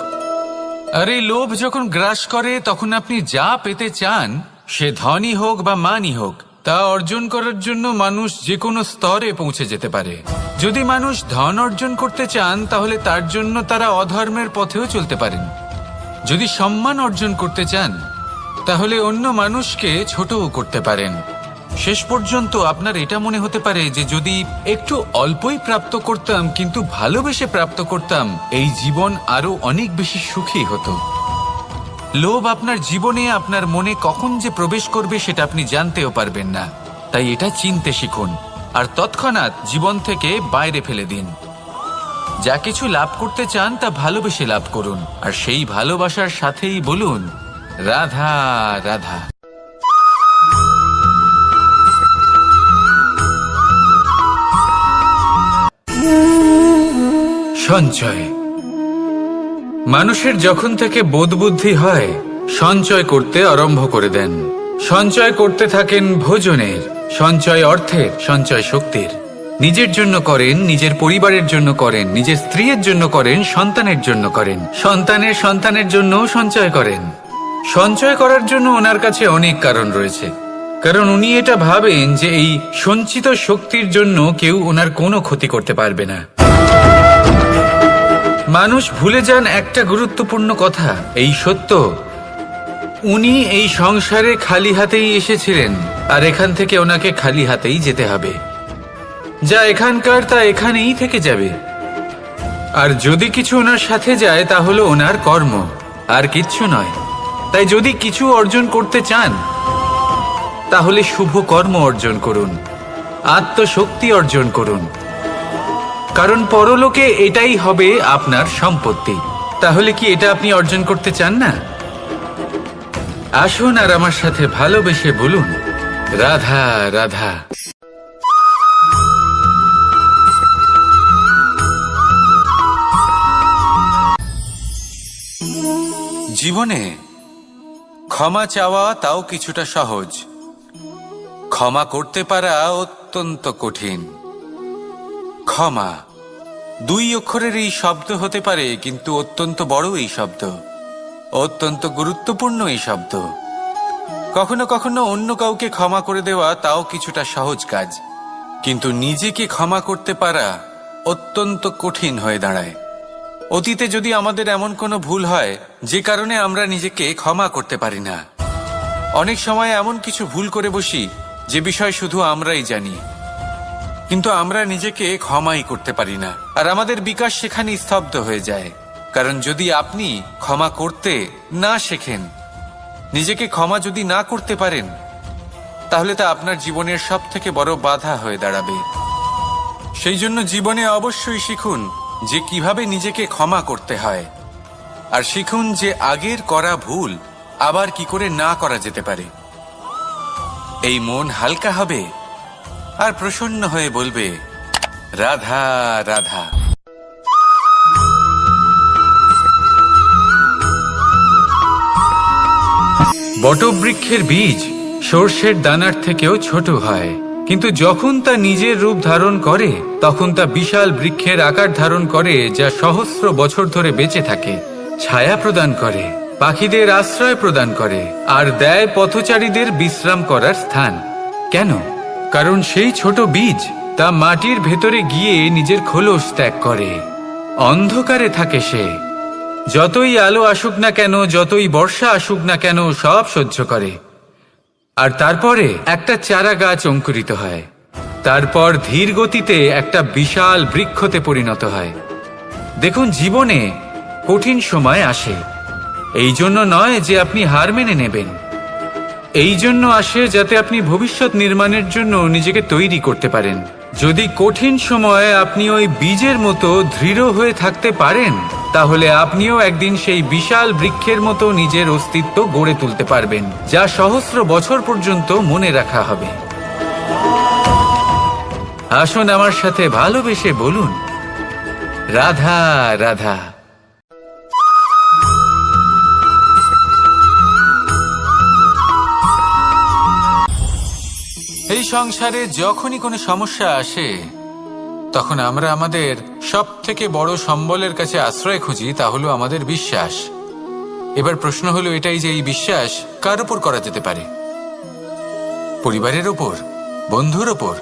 আর এই লোভ যখন গ্রাস করে তখন আপনি যা পেতে চান, সে ধনই হোক বা মানই হোক, তা অর্জন করার জন্য মানুষ যে কোনো স্তরে পৌঁছে যেতে পারে। যদি মানুষ ধন অর্জন করতে চান তাহলে তার জন্য তারা অধর্মের পথেও চলতে পারেন। যদি সম্মান অর্জন করতে চান তাহলে অন্য মানুষকে ছোটও করতে পারেন। শেষ পর্যন্ত আপনার এটা মনে হতে পারে যে যদি একটু অল্পই প্রাপ্ত করতাম কিন্তু ভালোবেসে প্রাপ্ত করতাম, এই জীবন আরো অনেক বেশি সুখী হতো। লোভ আপনার জীবনে, আপনার মনে কখন যে প্রবেশ করবে সেটা আপনি জানতেও পারবেন না। তাই এটা চিনতে শিখুন আর তৎক্ষণাৎ জীবন থেকে বাইরে ফেলে দিন। যা কিছু লাভ করতে চান তা ভালোবেসে লাভ করুন, আর সেই ভালোবাসার সাথেই বলুন রাধা রাধা। সঞ্চয়। মানুষের যখন থেকে বোধ বুদ্ধি হয় সঞ্চয় করতে আরম্ভ করে দেন। সঞ্চয় করতে থাকেন ভোজনের, সঞ্চয় অর্থের, সঞ্চয় শক্তির। নিজের জন্য করেন, নিজের পরিবারের জন্য করেন, নিজের স্ত্রীর জন্য করেন, সন্তানের জন্য করেন, সন্তানের সন্তানের জন্যও সঞ্চয় করেন। সঞ্চয় করার জন্য ওনার কাছে অনেক কারণ রয়েছে, কারণ উনি এটা ভাবেন যে এই সঞ্চিত শক্তির জন্য কেউ ওনার কোনো ক্ষতি করতে পারবে না। মানুষ ভুলে যান একটা গুরুত্বপূর্ণ কথা, এই সত্য, উনি এই সংসারে খালি হাতেই এসেছিলেন আর এখান থেকে ওনাকে খালি হাতেই যেতে হবে। যা এখানকার তা এখানেই থেকে যাবে। আর যদি কিছু ওনার সাথে যায় তা হলো ওনার কর্ম, আর কিচ্ছু নয়। তাই যদি কিছু অর্জন করতে চান তাহলে শুভ কর্ম অর্জন করুন, আত্মশক্তি অর্জন করুন, কারণ পরলোকে এটাই হবে আপনার সম্পত্তি। তাহলে কি এটা আপনি অর্জন করতে চান না? আসুন আর আমার সাথে ভালোবেসে বলুন রাধা রাধা। জীবনে ক্ষমা চাওয়া তাও কিছুটা সহজ, ক্ষমা করতে পারা অত্যন্ত কঠিন। ক্ষমা দুই অক্ষরের এই শব্দ হতে পারে, কিন্তু অত্যন্ত বড় এই শব্দ, অত্যন্ত গুরুত্বপূর্ণ এই শব্দ। কখনো কখনো অন্য কাউকে ক্ষমা করে দেওয়া তাও কিছুটা সহজ কাজ, কিন্তু নিজেকে ক্ষমা করতে পারা অত্যন্ত কঠিন হয়ে দাঁড়ায়। অতীতে যদি আমাদের এমন কোনো ভুল হয় যে কারণে আমরা নিজেকে ক্ষমা করতে পারি না, অনেক সময় এমন কিছু ভুল করে বসি যে বিষয় শুধু আমরাই জানি, কিন্তু আমরা নিজেকে ক্ষমাই করতে পারি না, আর আমাদের বিকাশ সেখানে স্তব্ধ হয়ে যায়। কারণ যদি আপনি ক্ষমা করতে না শেখেন, নিজেকে ক্ষমা যদি না করতে পারেন, তাহলে তা আপনার জীবনের সব থেকে বড় বাধা হয়ে দাঁড়াবে। সেই জন্য জীবনে অবশ্যই শিখুন যে কিভাবে নিজেকে ক্ষমা করতে হয়, আর শিখুন যে আগের করা ভুল আবার কি করে না করা যেতে পারে। এই মন হালকা হবে আর প্রসন্ন হয়ে বলবে রাধা রাধা। বটবৃক্ষের বীজ সর্ষের দানার থেকেও ছোট হয়, কিন্তু যখন তা নিজের রূপ ধারণ করে তখন তা বিশাল বৃক্ষের আকার ধারণ করে, যা সহস্র বছর ধরে বেঁচে থাকে, ছায়া প্রদান করে, পাখিদের আশ্রয় প্রদান করে, আর দেয় পথচারীদের বিশ্রাম করার স্থান। কেন? কারণ সেই ছোট বীজ তা মাটির ভেতরে গিয়ে নিজের খোলস ত্যাগ করে। অন্ধকারে থাকে সে, যতই আলো আসুক না কেন, যতই বর্ষা আসুক না কেন, সব সহ্য করে। আর তারপরে একটা চারা গাছ অঙ্কুরিত হয়, তারপর ধীর গতিতে একটা বিশাল বৃক্ষতে পরিণত হয়। দেখুন, জীবনে কঠিন সময় আসে, এই জন্য নয় যে আপনি হার মেনে নেবেন, এই জন্য আসে যাতে আপনি ভবিষ্যৎ নির্মাণের জন্য নিজেকে তৈরি করতে পারেন। যদি কঠিন সময়ে আপনি ওই বীজের মতো দৃঢ় হয়ে থাকতে পারেন, তাহলে আপনিও একদিন সেই বিশাল বৃক্ষের মতো নিজের অস্তিত্ব গড়ে তুলতে পারবেন, যা সহস্র বছর পর্যন্ত মনে রাখা হবে। আসুন আমার সাথে ভালোবেসে বলুন রাধা রাধা। এই সংসারে যখনই কোনো সমস্যা আসে তখন আমরা আমাদের সব থেকে বড় সম্বলের কাছে আশ্রয় খুঁজি, তা হলো আমাদের বিশ্বাস। এবার প্রশ্ন হলো এটাই যে এই বিশ্বাস কার উপর করা যেতে পারে? পরিবারের ওপর, বন্ধুর ওপর,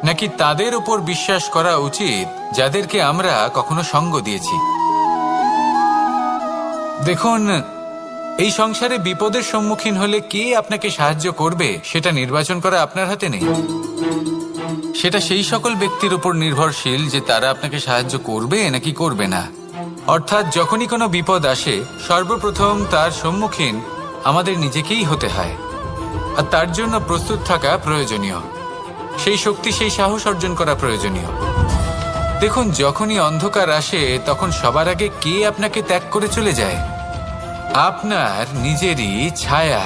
নাকি তাদের উপর বিশ্বাস করা উচিত যাদেরকে আমরা কখনো সঙ্গ দিয়েছি? দেখুন, এই সংসারে বিপদের সম্মুখীন হলে কে আপনাকে সাহায্য করবে সেটা নির্বাচন করা আপনার হাতে নেই। সেটা সেই সকল ব্যক্তির উপর নির্ভরশীল যে তারা আপনাকে সাহায্য করবে নাকি করবে না। অর্থাৎ যখনই কোনো বিপদ আসে সর্বপ্রথম তার সম্মুখীন আমাদের নিজেকেই হতে হয়, আর তার জন্য প্রস্তুত থাকা প্রয়োজনীয়। সেই শক্তি, সেই সাহস অর্জন করা প্রয়োজনীয়। দেখুন, যখনই অন্ধকার আসে তখন সবার আগে কে আপনাকে ত্যাগ করে চলে যায়? আপনার নিজেরই ছায়া।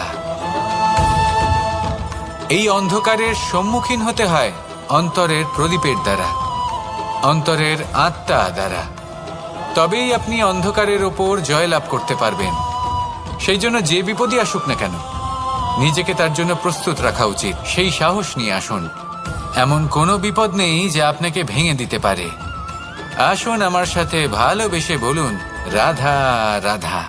এই অন্ধকারের সম্মুখীন হতে হয় অন্তরের প্রদীপের দ্বারা, অন্তরের আত্মা দ্বারা। তবেই আপনি অন্ধকারের ওপর জয়লাভ করতে পারবেন। সেই জন্য যে বিপদই আসুক না কেন নিজেকে তার জন্য প্রস্তুত রাখা উচিত। সেই সাহস নিয়ে আসুন। এমন কোনো বিপদ নেই যা আপনাকে ভেঙে দিতে পারে। আসুন আমার সাথে ভালোবেসে বলুন, রাধা রাধা।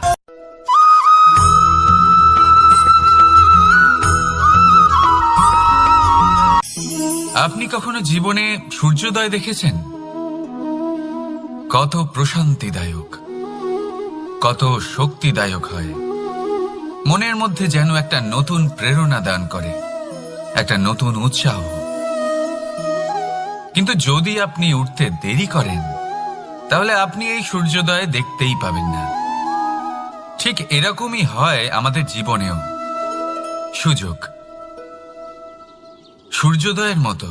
আপনি কখনো জীবনে সূর্যোদয় দেখেছেন? কত প্রশান্তিদায়ক, কত শক্তিদায়ক হয়। মনের মধ্যে যেন একটা নতুন প্রেরণা দান করে, একটা নতুন উৎসাহ। কিন্তু যদি আপনি উঠতে দেরি করেন তাহলে আপনি এই সূর্যোদয় দেখতেই পাবেন না। ঠিক এরকমই হয় আমাদের জীবনেও। সুযোগ সূর্যোদয়ের মতো।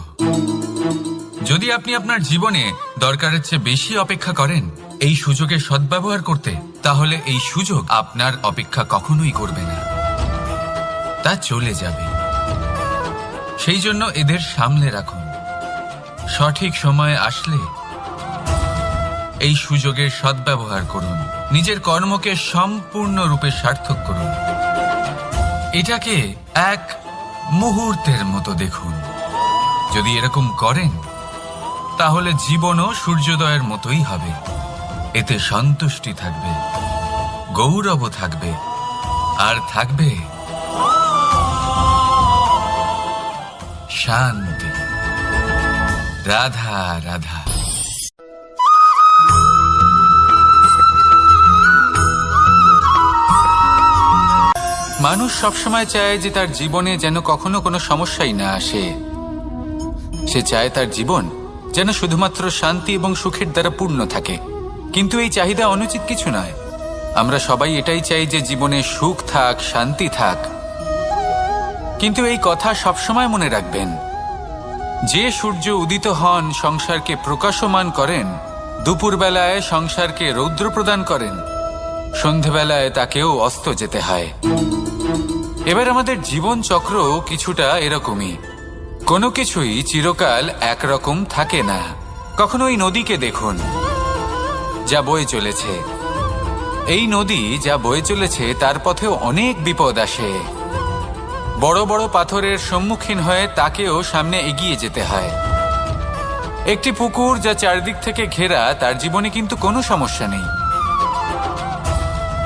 যদি আপনি আপনার জীবনে দরকারের চেয়ে বেশি অপেক্ষা করেন এই সুযোগের সদ্ব্যবহার করতে, তাহলে এই সুযোগ আপনার অপেক্ষা কখনোই করবে না, তা চলে যাবে। সেই জন্য এদের সামলে রাখুন। সঠিক সময় আসলে এই সুযোগের সদ্ব্যবহার করুন। নিজের কর্মকে সম্পূর্ণরূপে সার্থক করুন। এটাকে এক মুহূর্তের মতো দেখুন। যদি এরকম করেন তাহলে জীবনও সূর্যোদয়ের মতোই হবে। এতে সন্তুষ্টি থাকবে, গৌরব থাকবে, আর থাকবে শান্তি। রাধা রাধা। মানুষ সবসময় চায় যে তার জীবনে যেন কখনো কোনো সমস্যাই না আসে। সে চায় তার জীবন যেন শুধুমাত্র শান্তি এবং সুখের দ্বারা পূর্ণ থাকে। কিন্তু এই চাহিদা অনুচিত কিছু নয়। আমরা সবাই এটাই চাই যে জীবনে সুখ থাক, শান্তি থাক। কিন্তু এই কথা সবসময় মনে রাখবেন, যে সূর্য উদিত হন সংসারকে প্রকাশমান করেন, দুপুরবেলায় সংসারকে রৌদ্র প্রদান করেন, সন্ধেবেলায় তাকেও অস্ত যেতে হয়। এবার আমাদের জীবন চক্র কিছুটা এরকমই। কোনো কিছুই চিরকাল একরকম থাকে না। কখনো এই নদীকে দেখুন যা বয়ে চলেছে। এই নদী যা বয়ে চলেছে তার পথেও অনেক বিপদ আসে। বড় বড় পাথরের সম্মুখীন হয়ে তাকেও সামনে এগিয়ে যেতে হয়। একটি পুকুর যা চারদিক থেকে ঘেরা, তার জীবনে কিন্তু কোনো সমস্যা নেই।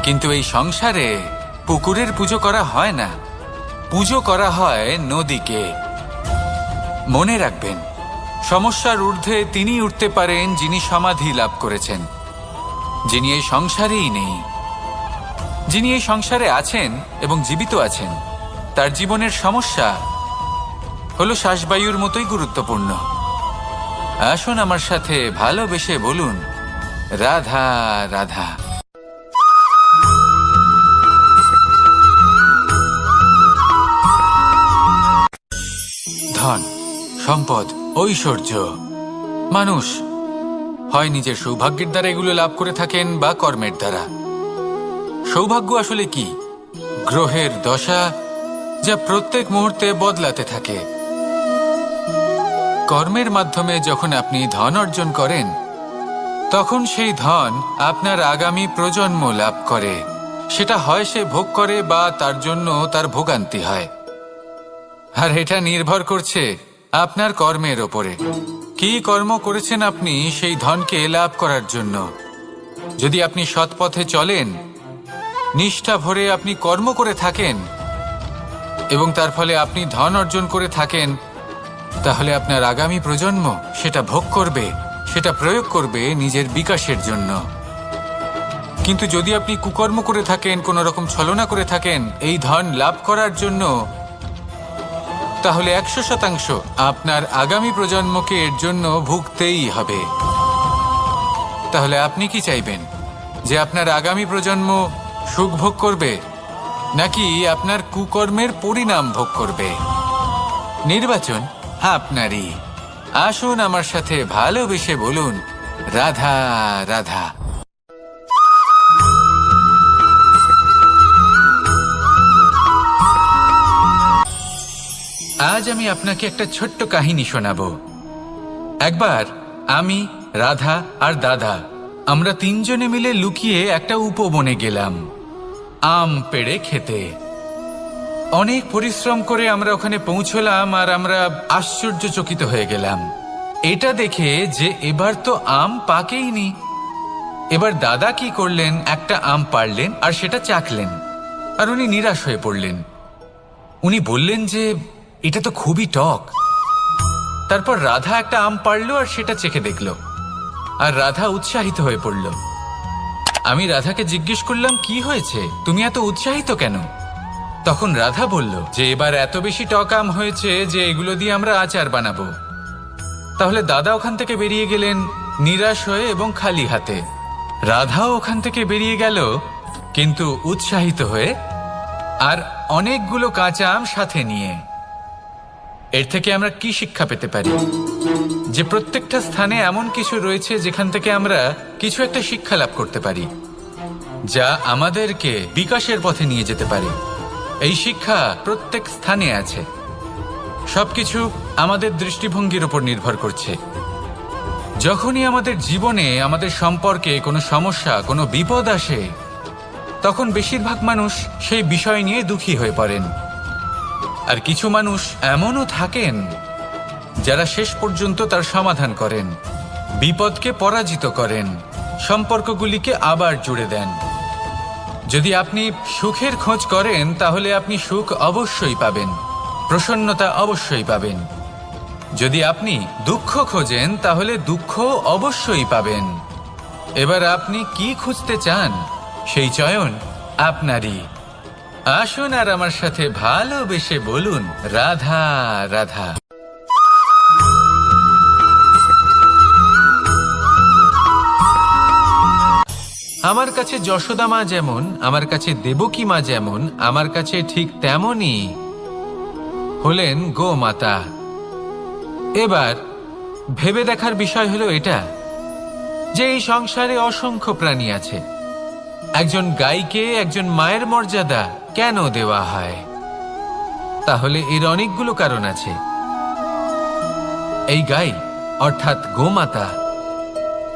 কিন্তু এই সংসারে পুকুরের পুজো করা হয় না, পুজো করা হয় নদীকে। মনে রাখবেন, সমস্যার ঊর্ধ্বে তিনি উঠতে পারেন যিনি সমাধি লাভ করেছেন, যিনি এই সংসারেই নেই। যিনি এই সংসারে আছেন এবং জীবিত আছেন, তার জীবনের সমস্যা হলো শ্বাসবায়ুর মতোই গুরুত্বপূর্ণ। আসুন আমার সাথে ভালোবেসে বলুন, রাধা রাধা। ধন, সম্পদ, ঐশ্বর্য, মানুষ হয় নিজের সৌভাগ্যের দ্বারা এগুলো লাভ করে থাকেন বা কর্মের দ্বারা। সৌভাগ্য আসলে কি? গ্রহের দশা যা প্রত্যেক মুহূর্তে বদলাতে থাকে। কর্মের মাধ্যমে যখন আপনি ধন অর্জন করেন তখন সেই ধন আপনার আগামী প্রজন্ম লাভ করে। সেটা হয় সে ভোগ করে বা তার জন্য তার ভোগান্তি হয়। আর এটা নির্ভর করছে আপনার কর্মের ওপরে। কি কর্ম করেছেন আপনি সেই ধনকে লাভ করার জন্য। যদি আপনি সৎ পথে চলেন নিষ্ঠা ভরে আপনি কর্ম করে থাকেন এবং তার ফলে আপনি ধন অর্জন করে থাকেন, তাহলে আপনার আগামী প্রজন্ম সেটা ভোগ করবে, সেটা প্রয়োগ করবে নিজের বিকাশের জন্য। কিন্তু যদি আপনি কুকর্ম করে থাকেন, কোনো রকম ছলনা করে থাকেন এই ধন লাভ করার জন্য, তাহলে 100% আপনার আগামী প্রজন্মকে এর জন্য ভুগতেই হবে। তাহলে আপনি কি চাইবেন, যে আপনার আগামী প্রজন্ম সুখ ভোগ করবে নাকি আপনার কুকর্মের পরিণাম ভোগ করবে? নির্বাচন আপনারই। আসুন আমার সাথে ভালোবেসে বলুন, রাধা রাধা। আজ আমি আপনাকে একটা ছোট্ট কাহিনী শোনাবো। একবার আমি, রাধা আর দাদা, আমরা তিনজনে মিলে লুকিয়ে একটা উপবনে গেলাম আম পেড়ে খেতে। অনেক পরিশ্রম করে আমরা ওখানে পৌঁছলাম আর আমরা আশ্চর্যচকিত হয়ে গেলাম এটা দেখে যে এবার তো আম পাকেইনি। এবার দাদা কি করলেন, একটা আম পাড়লেন আর সেটা চাখলেন, আর উনি নিরাশ হয়ে পড়লেন। উনি বললেন যে এটা তো খুবই টক। তারপর রাধা একটা আম পাড়ল আর সেটা চেখে দেখল, আর রাধা উৎসাহিত হয়ে পড়ল। আমি রাধাকে জিজ্ঞেস করলাম, কি হয়েছে, তুমি এত উৎসাহিত কেন? তখন রাধা বলল যে এবার এত বেশি টক আম হয়েছে যে এগুলো দিয়ে আমরা আচার বানাবো। তাহলে দাদা ওখান থেকে বেরিয়ে গেলেন নিরাশ হয়ে এবং খালি হাতে। রাধাও ওখান থেকে বেরিয়ে গেল কিন্তু উৎসাহিত হয়ে, আর অনেকগুলো কাঁচা আম সাথে নিয়ে। এর থেকে আমরা কি শিক্ষা পেতে পারি? যে প্রত্যেকটা স্থানে এমন কিছু রয়েছে যেখান থেকে আমরা কিছু একটা শিক্ষা লাভ করতে পারি, যা আমাদেরকে বিকাশের পথে নিয়ে যেতে পারে। এই শিক্ষা প্রত্যেক স্থানে আছে। সবকিছু আমাদের দৃষ্টিভঙ্গির উপর নির্ভর করছে। যখনই আমাদের জীবনে, আমাদের সম্পর্কে কোনো সমস্যা, কোনো বিপদ আসে, তখন বেশিরভাগ মানুষ সেই বিষয় নিয়ে দুঃখী হয়ে পড়েন। আর কিছু মানুষ এমনও থাকেন যারা শেষ পর্যন্ত তার সমাধান করেন, বিপদকে পরাজিত করেন, সম্পর্কগুলিকে আবার জুড়ে দেন। যদি আপনি সুখের খোঁজ করেন তাহলে আপনি সুখ অবশ্যই পাবেন, প্রসন্নতা অবশ্যই পাবেন। যদি আপনি দুঃখ খোঁজেন তাহলে দুঃখ অবশ্যই পাবেন। এবার আপনি কি খুঁজতে চান, সেই চয়ন আপনারই। আসুন আর আমার সাথে ভালোবেসে বলুন, রাধা রাধা। আমার কাছে যশোদা মা যেমন, আমার কাছে দেবকী মা যেমন, আমার কাছে ঠিক তেমনই হলেন গোমাতা। এবার ভেবে দেখার বিষয় হলো এটা, যে এই সংসারে অসংখ্য প্রাণী আছে, একজন গাইকে একজন মায়ের মর্যাদা কেন দেওয়া হয়? তাহলে এর অনেকগুলো কারণ আছে। এই গাই অর্থাৎ গোমাতা,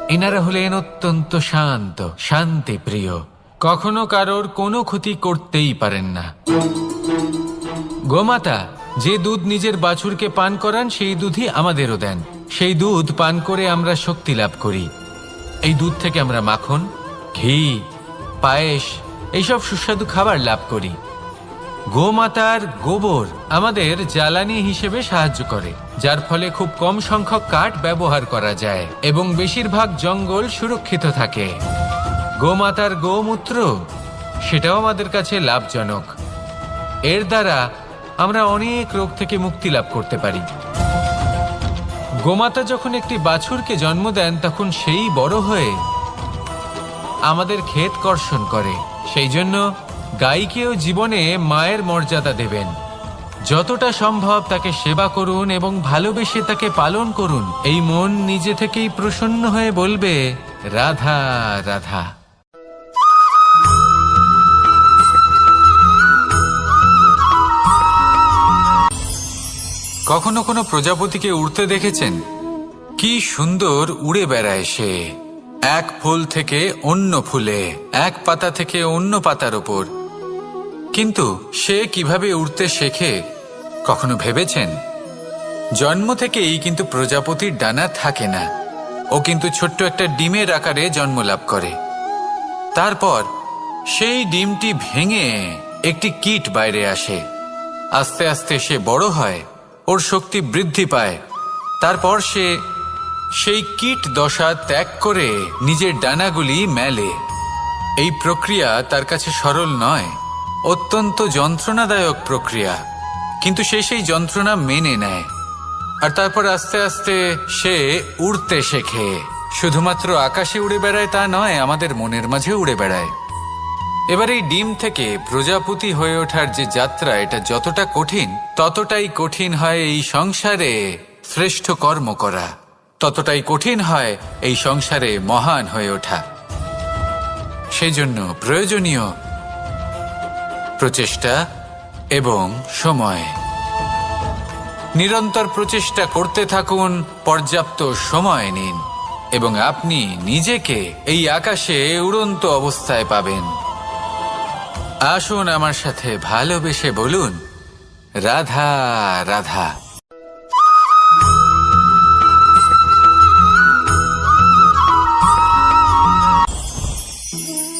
এনারা হলেন অত্যন্ত শান্ত, শান্তি প্রিয়, কখনো কারোর কোনো ক্ষতি করতেই পারেন না। গোমাতা যে দুধ নিজের বাছুরকে পান করান সেই দুধই আমাদেরও দেন। সেই দুধ পান করে আমরা শক্তি লাভ করি। এই দুধ থেকে আমরা মাখন, ঘি, পায়েস, এইসব সুস্বাদু খাবার লাভ করি। গোমাতার গোবর আমাদের জ্বালানি হিসেবে সাহায্য করে, যার ফলে খুব কম সংখ্যক কাঠ ব্যবহার করা যায় এবং বেশিরভাগ জঙ্গল সুরক্ষিত থাকে। গোমাতার গোমূত্র, সেটাও আমাদের কাছে লাভজনক। এর দ্বারা আমরা অনেক রোগ থেকে মুক্তি লাভ করতে পারি। গোমাতা যখন একটি বাছুরকে জন্ম দেন তখন সেই বড় হয়ে আমাদের ক্ষেত কর্ষণ করে। সেই জন্য গাইকেও জীবনে মায়ের মর্যাদা দেবেন। যতটা সম্ভব তাকে সেবা করুন এবং ভালোবেসে তাকে পালন করুন। এই মন নিজে থেকেই প্রসন্ন হয়ে বলবে, রাধা রাধা। কখনো কোনো প্রজাপতিকে উড়তে দেখেছেন? কি সুন্দর উড়ে বেড়ায় সে, এক ফুল থেকে অন্য ফুলে, এক পাতা থেকে অন্য পাতার উপর। কিন্তু সে কিভাবে উড়তে শেখে কখনো ভেবেছেন? জন্ম থেকেই কিন্তু প্রজাপতির ডানা থাকে না। ও কিন্তু ছোট্ট একটা ডিমের আকারে জন্ম লাভ করে। তারপর সেই ডিমটি ভেঙে একটি কীট বাইরে আসে। আস্তে আস্তে সে বড় হয়, ওর শক্তি বৃদ্ধি পায়। তারপর সে সেই কীট দশা ত্যাগ করে নিজের ডানাগুলি মেলে। এই প্রক্রিয়া তার কাছে সরল নয়, অত্যন্ত যন্ত্রণাদায়ক প্রক্রিয়া, কিন্তু সে সেই যন্ত্রণা মেনে নেয়। আর তারপর আস্তে আস্তে সে উড়তে শেখে। শুধুমাত্র আকাশে উড়ে বেড়ায় তা নয়, আমাদের মনের মাঝে উড়ে বেড়ায়। এবার এই ডিম থেকে প্রজাপতি হয়ে ওঠার যে যাত্রা, এটা যতটা কঠিন, ততটাই কঠিন হয় এই সংসারে শ্রেষ্ঠ কর্ম করা, ততটাই কঠিন হয় এই সংসারে মহান হয়ে ওঠা। সেই জন্য প্রয়োজনীয় প্রচেষ্টা এবং সময়। নিরন্তর প্রচেষ্টা করতে থাকুন, পর্যাপ্ত সময় নিন, এবং আপনি নিজেকে এই আকাশে উড়ন্ত অবস্থায় পাবেন। আসুন আমার সাথে ভালোবেসে বলুন, রাধা রাধা।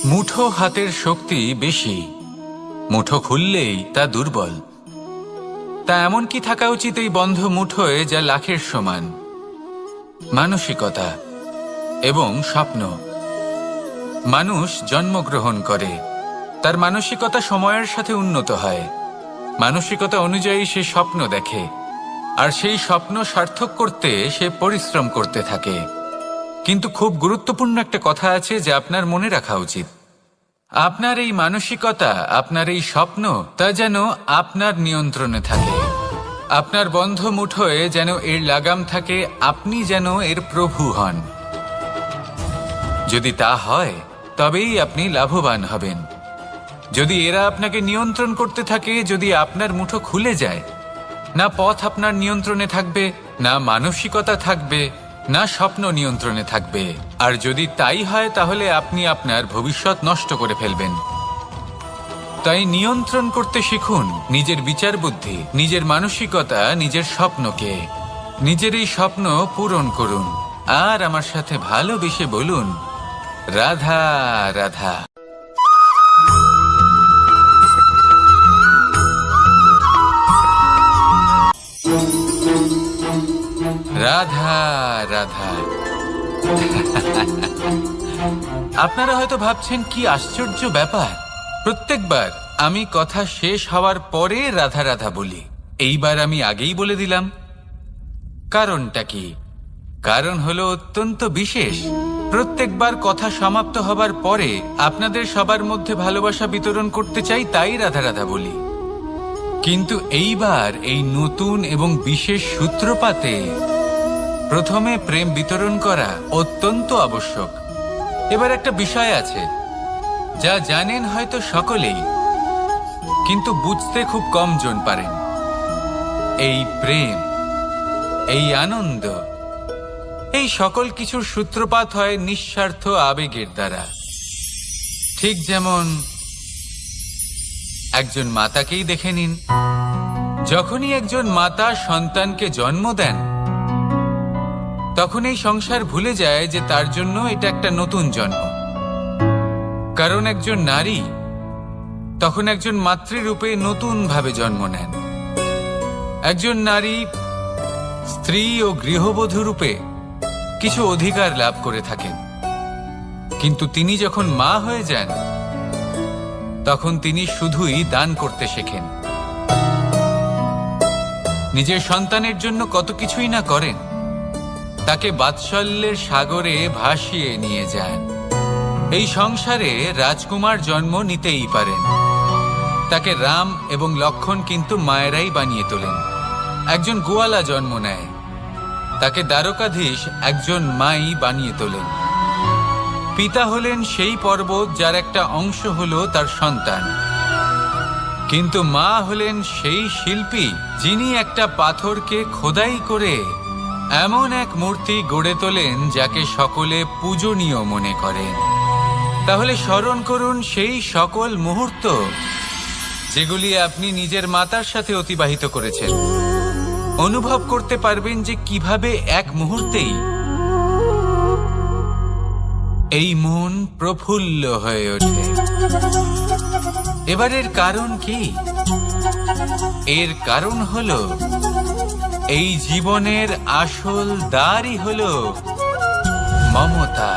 মুঠো হাতের শক্তি বেশি, মুঠো খুললেই তা দুর্বল। তা এমন কি থাকা উচিত এই বন্ধ মুঠোয় যা লাখের সমান? মানসিকতা এবং স্বপ্ন। মানুষ জন্মগ্রহণ করে, তার মানসিকতা সময়ের সাথে উন্নত হয়। মানসিকতা অনুযায়ী সে স্বপ্ন দেখে, আর সেই স্বপ্ন সার্থক করতে সে পরিশ্রম করতে থাকে। কিন্তু খুব গুরুত্বপূর্ণ একটা কথা আছে যা আপনার মনে রাখা উচিত। আপনার এই মানসিকতা, আপনার এই স্বপ্ন, তা যেন আপনার নিয়ন্ত্রণে থাকে। আপনার বন্ধ মুঠোয় যেন এর লাগাম থাকে, আপনি যেন এর প্রভু হন। যদি তা হয় তবেই আপনি লাভবান হবেন। যদি এরা আপনাকে নিয়ন্ত্রণ করতে থাকে, যদি আপনার মুঠো খুলে যায়, না পথ আপনার নিয়ন্ত্রণে থাকবে, না মানসিকতা থাকবে, না স্বপ্ন নিয়ন্ত্রণে থাকবে। আর যদি তাই হয় তাহলে আপনি আপনার ভবিষ্যৎ নষ্ট করে ফেলবেন। তাই নিয়ন্ত্রণ করতে শিখুন নিজের বিচার বুদ্ধি, নিজের মানসিকতা, নিজের স্বপ্নকে। নিজের এই স্বপ্ন পূরণ করুন, আর আমার সাথে ভালোবেসে বলুন, রাধা রাধা। রাধা রাধা। আপনারা হয়তো ভাবছেন কি আশ্চর্য ব্যাপার, প্রত্যেকবার আমি কথা শেষ হওয়ার পরে রাধা রাধা বলি। এইবার আমি আগেই বলে দিলাম। কারণটা কি? কারণ হলো অত্যন্ত বিশেষ। প্রত্যেকবার কথা সমাপ্ত হবার পরে আপনাদের সবার মধ্যে ভালোবাসা বিতরণ করতে চাই, তাই রাধা রাধা বলি। কিন্তু এইবার এই নতুন এবং বিশেষ সূত্রপাতে প্রথমে প্রেম বিতরণ করা অত্যন্ত আবশ্যক। এবার একটা বিষয় আছে যা জানেন হয়তো সকলেই, কিন্তু বুঝতে খুব কম জন পারেন। এই প্রেম, এই আনন্দ, এই সকল কিছুর সূত্রপাত হয় নিঃস্বার্থ আবেগের দ্বারা। ঠিক যেমন একজন মাতাকেই দেখে নিন। যখনই একজন মাতা সন্তানকে জন্ম দেন, তখন এই সংসার ভুলে যায় যে তার জন্য এটা একটা নতুন জন্ম। কারণ একজন নারী তখন একজন মাতৃরূপে নতুন ভাবে জন্ম নেন। একজন নারী স্ত্রী ও গৃহবধূ রূপে কিছু অধিকার লাভ করে থাকেন, কিন্তু তিনি যখন মা হয়ে যান, তখন তিনি শুধুই দান করতে শেখেন। নিজের সন্তানের জন্য কত কিছুই না করেন, তাকে বাৎসল্যের সাগরে ভাসিয়ে নিয়ে যান। এই সংসারে রাজকুমার জন্ম নিতেই পারেন, তাকে রাম এবং লক্ষণ কিন্তু মায়েরাই বানিয়ে তোলেন। একজন গোয়ালা জন্ম নেয়, তাকে দ্বারকাধীশ একজন মাই বানিয়ে তোলেন। পিতা হলেন সেই পর্বত যার একটা অংশ হলো তার সন্তান, কিন্তু মা হলেন সেই শিল্পী যিনি একটা পাথরকে খোদাই করে এমন এক মূর্তি গড়ে তোলেন যাকে সকলে পূজনীয় মনে করেন। তাহলে স্মরণ করুন সেই সকল মুহূর্ত যেগুলি আপনি নিজের মাতার সাথে অতিবাহিত করেছেন। অনুভব করতে পারবেন যে কিভাবে এক মুহূর্তেই এই মন প্রফুল্ল হয়ে ওঠে। এবারের কারণ কি? এর কারণ হলো এই জীবনের আসল দ্বারই হলো মমতা।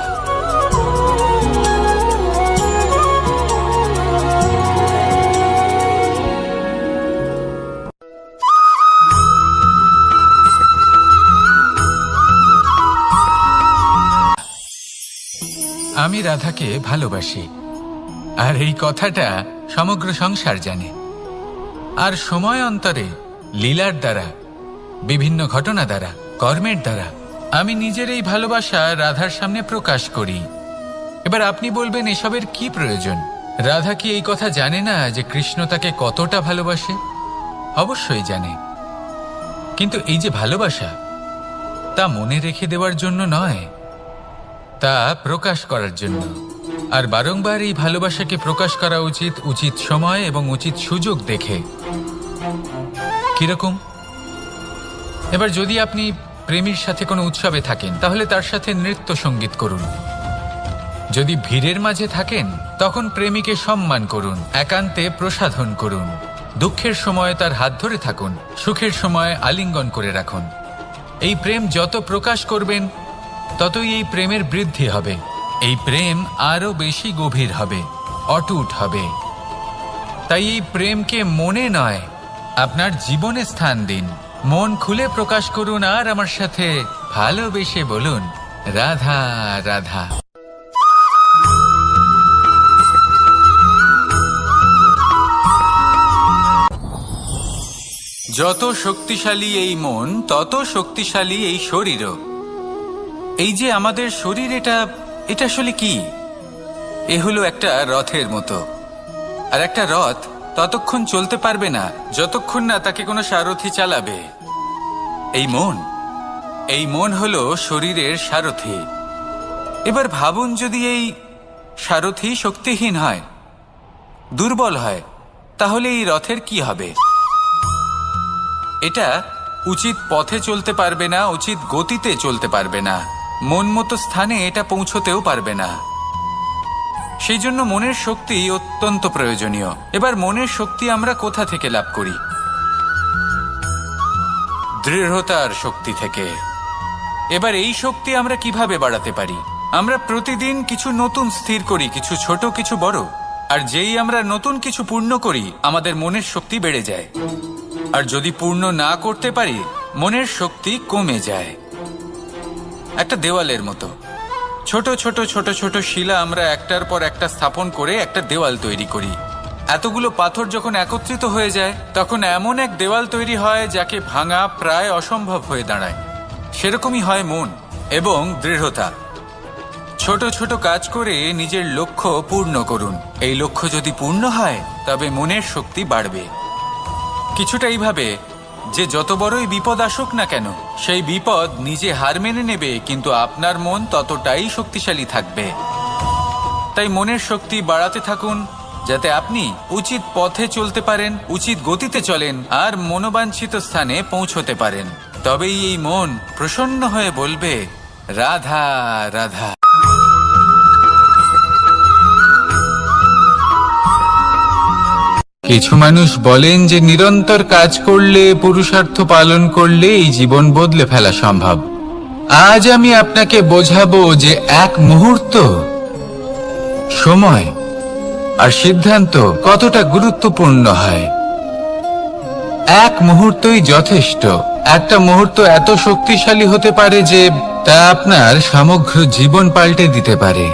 আমি রাধাকে ভালোবাসি, আর এই কথাটা সমগ্র সংসার জানে। আর সময় অন্তরে লীলার দ্বারা, বিভিন্ন ঘটনা দ্বারা, কর্মের দ্বারা আমি নিজের এই ভালোবাসা রাধার সামনে প্রকাশ করি। এবার আপনি বলবেন, এসবের কি প্রয়োজন? রাধা কি এই কথা জানে না যে কৃষ্ণ তাকে কতটা ভালোবাসে? অবশ্যই জানে, কিন্তু এই যে ভালোবাসা, তা মনে রেখে দেওয়ার জন্য নয়, তা প্রকাশ করার জন্য। আর বারংবার এই ভালোবাসাকে প্রকাশ করা উচিত, উচিত সময় এবং উচিত সুযোগ দেখে। কিরকম? এবার যদি আপনি প্রেমীর সাথে কোনো উৎসবে থাকেন, তাহলে তার সাথে নৃত্য সঙ্গীত করুন। যদি ভিড়ের মাঝে থাকেন, তখন প্রেমীকে সম্মান করুন, একান্তে প্রসাধন করুন। দুঃখের সময় তার হাত ধরে থাকুন, সুখের সময় আলিঙ্গন করে রাখুন। এই প্রেম যত প্রকাশ করবেন, ততই এই প্রেমের বৃদ্ধি হবে। এই প্রেম আরো বেশি গভীর হবে, অটুট হবে। তাই এই প্রেমকে মনে নয়, আপনার জীবনে স্থান দিন। মন খুলে প্রকাশ করুন, আর আমার সাথে ভালোবেসে বলুন, রাধা রাধা। যত শক্তিশালী এই মন, তত শক্তিশালী এই শরীরও। এই যে আমাদের শরীর, এটা আসলে কি? এ হলো একটা রথের মতো। আর একটা রথ ততক্ষণ চলতে পারবে না যতক্ষণ না তাকে কোনো সারথি চালাবে। এই মন হলো শরীরের সারথি। এবার ভাবুন, যদি এই সারথি শক্তিহীন হয়, দুর্বল হয়, তাহলে এই রথের কি হবে? এটা উচিত পথে চলতে পারবে না, উচিত গতিতে চলতে পারবে না, মন মতো স্থানে এটা পৌঁছতেও পারবে না। সেই জন্য মনের শক্তি অত্যন্ত প্রয়োজনীয়। এবার মনের শক্তি আমরা কোথা থেকে লাভ করি? দৃঢ়তার শক্তি থেকে। এবার এই শক্তি আমরা কিভাবে বাড়াতে পারি? আমরা প্রতিদিন কিছু নতুন স্থির করি, কিছু ছোট, কিছু বড়। আর যেই আমরা নতুন কিছু পূর্ণ করি, আমাদের মনের শক্তি বেড়ে যায়। আর যদি পূর্ণ না করতে পারি, মনের শক্তি কমে যায়। একটা দেওয়ালের মতো ছোট ছোট ছোট ছোট শিলা আমরা একটার পর একটা স্থাপন করে একটা দেওয়াল তৈরি করি। এতগুলো পাথর যখন একত্রিত হয়ে যায়, তখন এমন এক দেওয়াল তৈরি হয় যাকে ভাঙা প্রায় অসম্ভব হয়ে দাঁড়ায়। সেরকমই হয় মন এবং দৃঢ়তা। ছোট ছোট কাজ করে নিজের লক্ষ্য পূর্ণ করুন। এই লক্ষ্য যদি পূর্ণ হয়, তবে মনের শক্তি বাড়বে। কিছুটা এইভাবে যে যত বড়ই বিপদ আসুক না কেন, সেই বিপদ নিজে হার মেনে নেবে, কিন্তু আপনার মন ততটাই শক্তিশালী থাকবে। তাই মনের শক্তি বাড়াতে থাকুন, যাতে আপনি উচিত পথে চলতে পারেন, উচিত গতিতে চলেন, আর মনোবাঞ্ছিত স্থানে পৌঁছতে পারেন। তবেই এই মন প্রসন্ন হয়ে বলবে, রাধা রাধা। কিছু মানুষ বলেন যে নিরন্তর কাজ করলে, পুরুষার্থ পালন করলে এই জীবন বদলে ফেলা সম্ভব। আজ আমি আপনাকে বোঝাবো যে এক মুহূর্ত, সময় আর সিদ্ধান্ত কতটা গুরুত্বপূর্ণ হয়। এক মুহূর্তই যথেষ্ট। একটা মুহূর্ত এত শক্তিশালী হতে পারে যে তা আপনার সমগ্র জীবন পাল্টে দিতে পারে।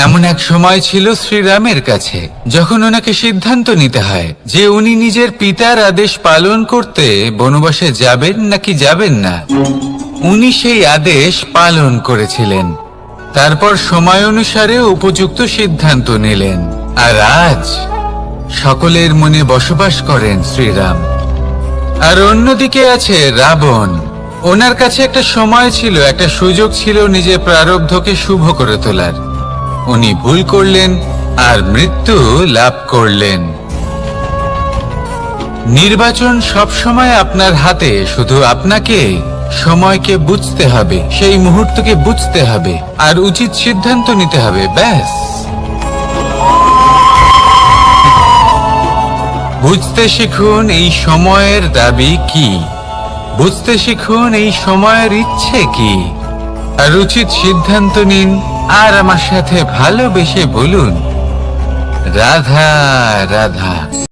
এমন এক সময় ছিল শ্রীরামের কাছে, যখন ওনাকে সিদ্ধান্ত নিতে হয় যে উনি নিজের পিতার আদেশ পালন করতে বনবাসে যাবেন নাকি যাবেন না। উনি সেই আদেশ পালন করেছিলেন। তারপর সময় অনুসারে উপযুক্ত সিদ্ধান্ত নিলেন। আর আজ সকলের মনে বসবাস করেন শ্রীরাম। আর অন্যদিকে আছে রাবণ। ওনার কাছে একটা সময় ছিল, একটা সুযোগ ছিল নিজের প্রারব্ধকে শুভ করে তোলার। উনি ভুল করলেন আর মৃত্যু লাভ করলেন। নির্বাচন সবসময় আপনার হাতে, শুধু আপনাকে সময়কে বুঝতে হবে, সেই মুহূর্তকে বুঝতে হবে আর উচিত সিদ্ধান্ত নিতে হবে, ব্যাস। বুঝতে শিখুন এই সময়ের দাবি কি, বুঝতে শিখুন এই সময়ের ইচ্ছে কি, আর উচিত সিদ্ধান্ত নিন। আর আমার সাথে ভালোবেসে বলুন, রাধা রাধা।